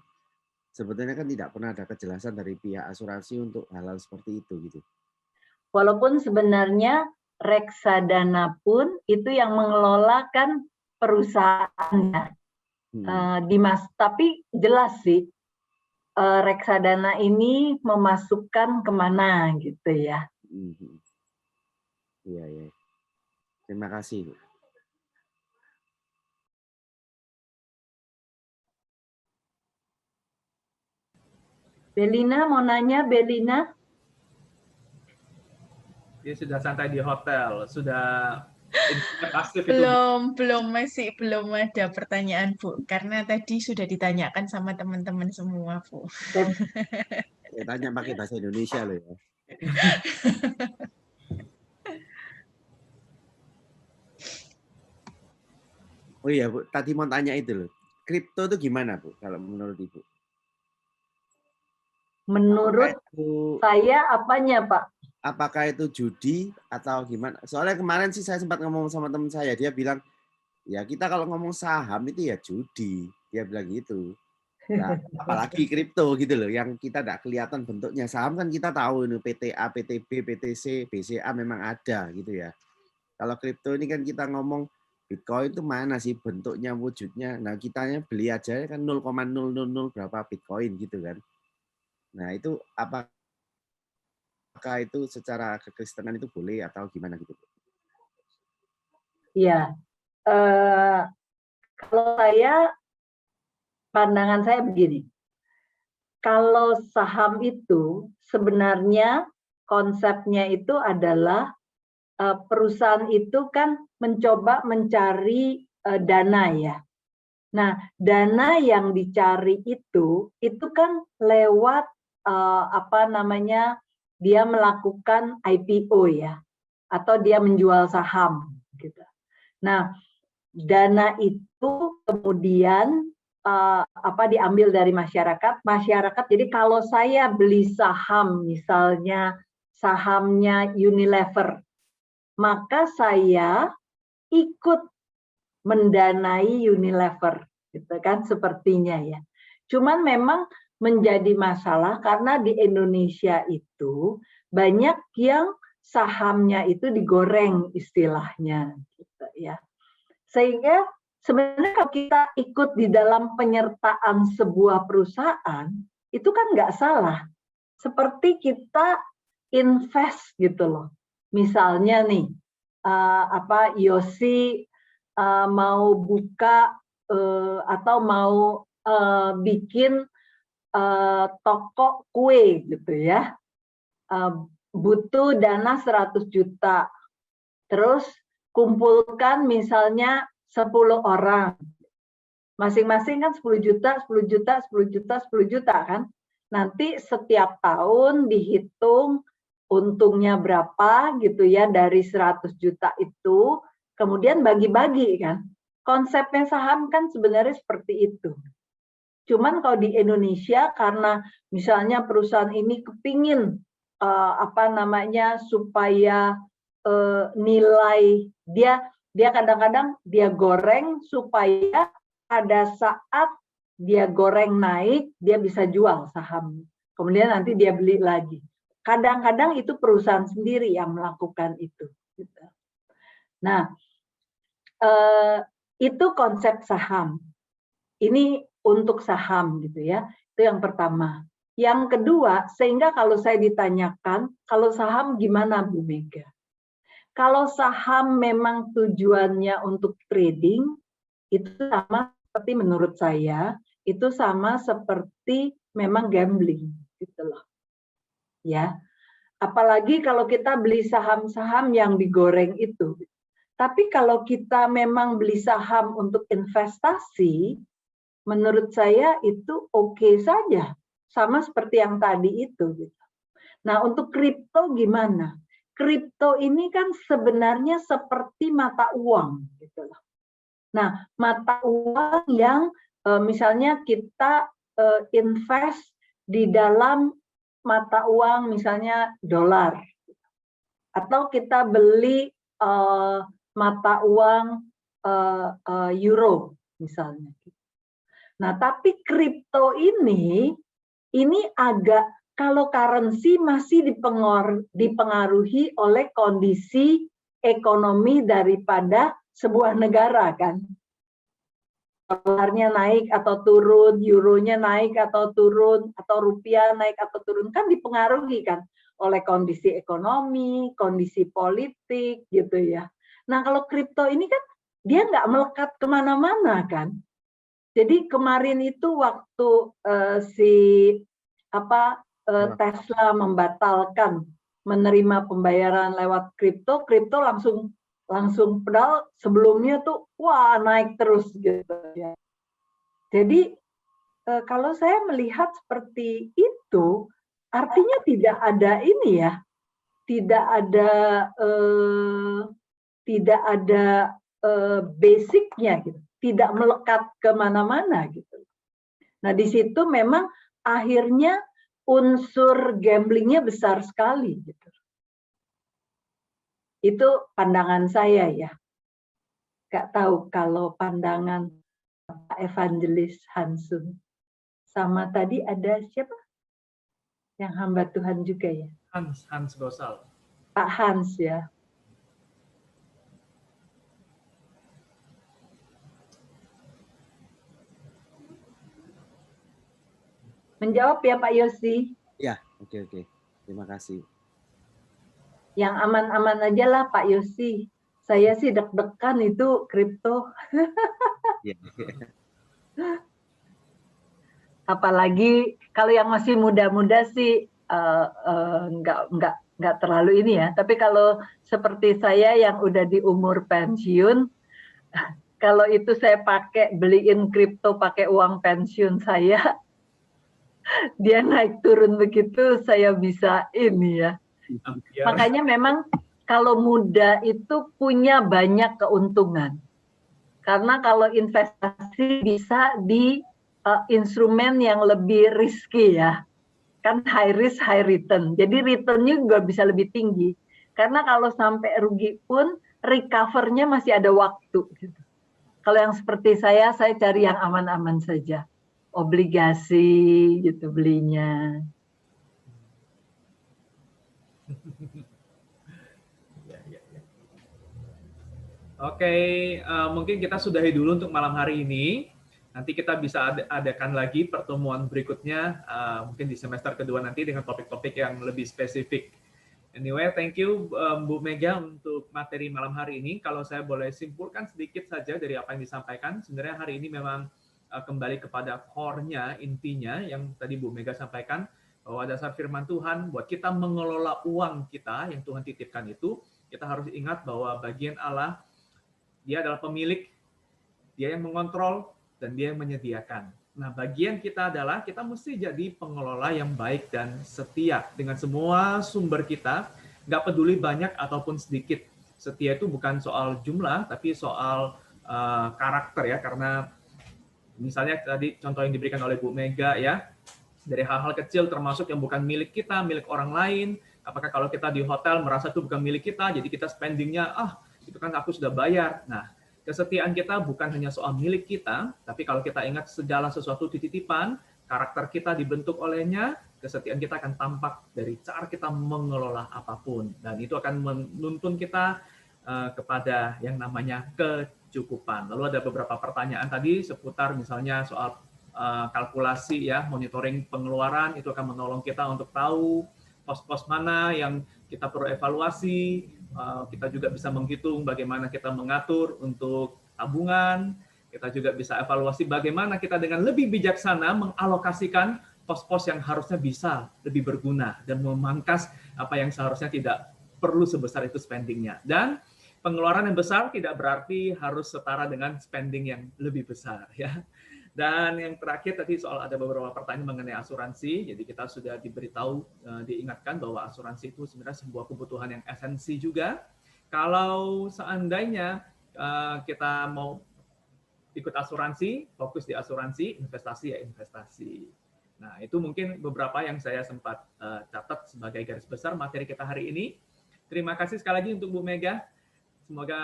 sebetulnya kan tidak pernah ada kejelasan dari pihak asuransi untuk hal-hal seperti itu gitu. Walaupun sebenarnya reksadana pun itu yang mengelolakan perusahaannya, Dimas. Tapi jelas sih reksadana ini memasukkan kemana gitu ya. Iya, ya. Terima kasih. Belina mau nanya, Belina? Dia sudah santai di hotel, sudah pasif itu. Belum ada pertanyaan, Bu. Karena tadi sudah ditanyakan sama teman-teman semua, Bu. Ya, tanya pakai bahasa Indonesia loh ya. Oh iya, Bu, tadi mau tanya itu loh. Kripto itu gimana, Bu, kalau menurut Ibu? Menurut saya apanya, Pak? Apakah itu judi atau gimana? Soalnya kemarin sih saya sempat ngomong sama teman saya, dia bilang, ya kita kalau ngomong saham itu ya judi. Dia bilang gitu. Nah, apalagi kripto gitu loh, yang kita tidak kelihatan bentuknya. Saham kan kita tahu ini PTA, PTB, PTC, BCA memang ada gitu ya. Kalau kripto ini kan kita ngomong Bitcoin itu mana sih bentuknya, wujudnya. Nah, kitanya beli aja kan 0,000 berapa Bitcoin gitu kan. Nah, itu apakah itu secara kekristenan itu boleh atau gimana gitu? Iya. Kalau saya, pandangan saya begini. Kalau saham itu sebenarnya konsepnya itu adalah perusahaan itu kan mencoba mencari dana ya. Nah, dana yang dicari itu kan lewat dia melakukan IPO ya, atau dia menjual saham gitu. Nah, dana itu kemudian diambil dari masyarakat. Jadi kalau saya beli saham, misalnya sahamnya Unilever, maka saya ikut mendanai Unilever, gitu kan sepertinya ya. Cuman memang menjadi masalah karena di Indonesia itu banyak yang sahamnya itu digoreng istilahnya, gitu ya. Sehingga sebenarnya kalau kita ikut di dalam penyertaan sebuah perusahaan itu kan nggak salah. Seperti kita invest gitu loh. Misalnya nih, Yosi mau buka atau mau bikin toko kue gitu ya, butuh dana 100 juta, terus kumpulkan misalnya 10 orang, masing-masing kan 10 juta, 10 juta, 10 juta, 10 juta kan. Nanti setiap tahun dihitung untungnya berapa gitu ya dari 100 juta itu, kemudian bagi-bagi kan. Konsepnya saham kan sebenarnya seperti itu. Cuman kalau di Indonesia karena misalnya perusahaan ini kepingin supaya nilai dia kadang-kadang dia goreng supaya pada saat dia goreng naik, dia bisa jual saham. Kemudian nanti dia beli lagi. Kadang-kadang itu perusahaan sendiri yang melakukan itu. Nah, itu konsep saham. Ini untuk saham gitu ya. Itu yang pertama. Yang kedua, sehingga kalau saya ditanyakan, kalau saham gimana Bu Mega? Kalau saham memang tujuannya untuk trading, itu sama seperti menurut saya, itu sama seperti memang gambling gitu loh. Ya. Apalagi kalau kita beli saham-saham yang digoreng itu. Tapi kalau kita memang beli saham untuk investasi, menurut saya itu oke saja. Sama seperti yang tadi itu. Nah, untuk kripto gimana? Kripto ini kan sebenarnya seperti mata uang gitu loh. Nah, mata uang yang misalnya kita invest di dalam mata uang misalnya dolar, atau kita beli mata uang euro misalnya. Nah, tapi kripto ini agak, kalau currency masih dipengaruhi oleh kondisi ekonomi daripada sebuah negara kan. Dolarnya naik atau turun, euronya naik atau turun, atau rupiah naik atau turun, kan dipengaruhi kan oleh kondisi ekonomi, kondisi politik gitu ya. Nah kalau kripto ini kan dia nggak melekat kemana-mana kan. Jadi kemarin itu waktu Tesla membatalkan menerima pembayaran lewat kripto, kripto langsung padahal sebelumnya tuh wah naik terus gitu ya. Jadi kalau saya melihat seperti itu, artinya tidak ada ini ya, tidak ada basicnya gitu, tidak melekat kemana-mana gitu. Nah di situ memang akhirnya unsur gamblingnya besar sekali gitu. Itu pandangan saya ya. Gak tahu kalau pandangan Pak Evangelis Hansun. Sama tadi ada siapa? Yang hamba Tuhan juga ya? Hans Gosal. Pak Hans ya. Menjawab ya Pak Yosi? Ya, oke. Terima kasih. Yang aman-aman aja lah Pak Yosi. Saya sih deg-degan itu kripto. Apalagi kalau yang masih muda-muda sih nggak terlalu ini ya. Tapi kalau seperti saya yang udah di umur pensiun, kalau itu saya pakai beliin kripto pakai uang pensiun saya, dia naik turun begitu saya bisa ini ya. Makanya memang kalau muda itu punya banyak keuntungan. Karena kalau investasi bisa di instrumen yang lebih risky ya. Kan high risk, high return. Jadi returnnya juga bisa lebih tinggi. Karena kalau sampai rugi pun recover-nya masih ada waktu. Gitu. Kalau yang seperti saya cari yang aman-aman saja. Obligasi gitu belinya. Oke, mungkin kita sudahi dulu untuk malam hari ini. Nanti kita bisa adakan lagi pertemuan berikutnya, mungkin di semester kedua nanti dengan topik-topik yang lebih spesifik. Anyway, thank you Bu Mega untuk materi malam hari ini. Kalau saya boleh simpulkan sedikit saja dari apa yang disampaikan, sebenarnya hari ini memang kembali kepada core-nya, intinya yang tadi Bu Mega sampaikan, bahwa dasar firman Tuhan buat kita mengelola uang kita yang Tuhan titipkan itu, kita harus ingat bahwa bagian Allah, Dia adalah pemilik, Dia yang mengontrol, dan Dia yang menyediakan. Nah, bagian kita adalah kita mesti jadi pengelola yang baik dan setia dengan semua sumber kita, nggak peduli banyak ataupun sedikit. Setia itu bukan soal jumlah, tapi soal karakter ya, karena misalnya tadi contoh yang diberikan oleh Bu Mega ya, dari hal-hal kecil termasuk yang bukan milik kita, milik orang lain. Apakah kalau kita di hotel merasa itu bukan milik kita, jadi kita spendingnya, itu kan aku sudah bayar. Nah, kesetiaan kita bukan hanya soal milik kita, tapi kalau kita ingat segala sesuatu titipan, karakter kita dibentuk olehnya, kesetiaan kita akan tampak dari cara kita mengelola apapun. Dan itu akan menuntun kita kepada yang namanya kecukupan. Lalu ada beberapa pertanyaan tadi seputar misalnya soal kalkulasi ya, monitoring pengeluaran, itu akan menolong kita untuk tahu pos-pos mana yang kita perlu evaluasi. Kita juga bisa menghitung bagaimana kita mengatur untuk tabungan. Kita juga bisa evaluasi bagaimana kita dengan lebih bijaksana mengalokasikan pos-pos yang harusnya bisa lebih berguna dan memangkas apa yang seharusnya tidak perlu sebesar itu spendingnya. Dan pengeluaran yang besar tidak berarti harus setara dengan spending yang lebih besar ya. Dan yang terakhir tadi soal ada beberapa pertanyaan mengenai asuransi. Jadi kita sudah diberitahu, diingatkan bahwa asuransi itu sebenarnya sebuah kebutuhan yang esensi juga. Kalau seandainya kita mau ikut asuransi, fokus di asuransi, investasi ya investasi. Nah itu mungkin beberapa yang saya sempat catat sebagai garis besar materi kita hari ini. Terima kasih sekali lagi untuk Bu Mega. Semoga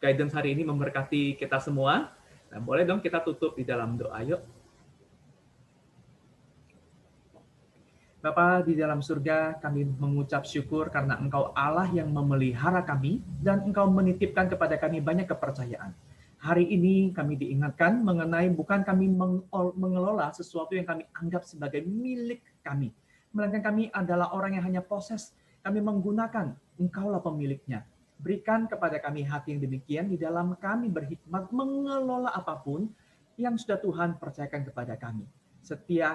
guidance hari ini memberkati kita semua. Nah, boleh dong kita tutup di dalam doa, yuk. Bapa di dalam surga, kami mengucap syukur karena Engkau Allah yang memelihara kami dan Engkau menitipkan kepada kami banyak kepercayaan. Hari ini kami diingatkan mengenai bukan kami mengelola sesuatu yang kami anggap sebagai milik kami, melainkan kami adalah orang yang hanya proses. Kami menggunakan, Engkaulah pemiliknya. Berikan kepada kami hati yang demikian di dalam kami berhikmat mengelola apapun yang sudah Tuhan percayakan kepada kami.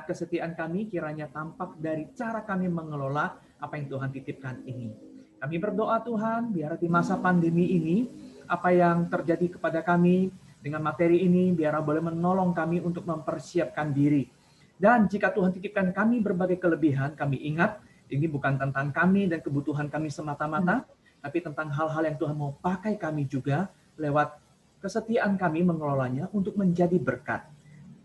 Kesetiaan kami kiranya tampak dari cara kami mengelola apa yang Tuhan titipkan ini. Kami berdoa Tuhan, biar di masa pandemi ini, apa yang terjadi kepada kami dengan materi ini, biar boleh menolong kami untuk mempersiapkan diri. Dan jika Tuhan titipkan kami berbagai kelebihan, kami ingat, ini bukan tentang kami dan kebutuhan kami semata-mata, tapi tentang hal-hal yang Tuhan mau pakai kami juga lewat kesetiaan kami mengelolanya untuk menjadi berkat.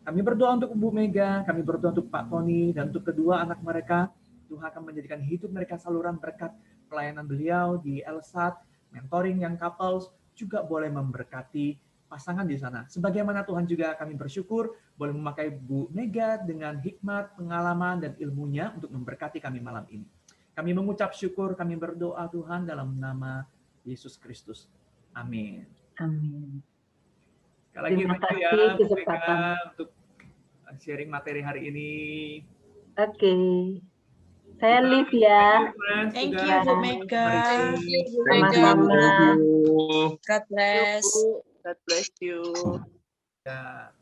Kami berdoa untuk Bu Mega, kami berdoa untuk Pak Tony, dan untuk kedua anak mereka. Tuhan akan menjadikan hidup mereka saluran berkat. Pelayanan beliau di LSAT, mentoring yang couples, juga boleh memberkati pasangan di sana. Sebagaimana Tuhan juga kami bersyukur boleh memakai Bu Mega dengan hikmat, pengalaman, dan ilmunya untuk memberkati kami malam ini. Kami mengucap syukur, kami berdoa Tuhan dalam nama Yesus Kristus. Amin. Amin. Sekali lagi Terima thank you kasih ya Bu kesempatan. Mega untuk sharing materi hari ini. Oke. Saya live ya. Thank you, Bu Mega. Thank you, Bu Thank you. Mega. Sama-sama. God bless. God bless you. Ya.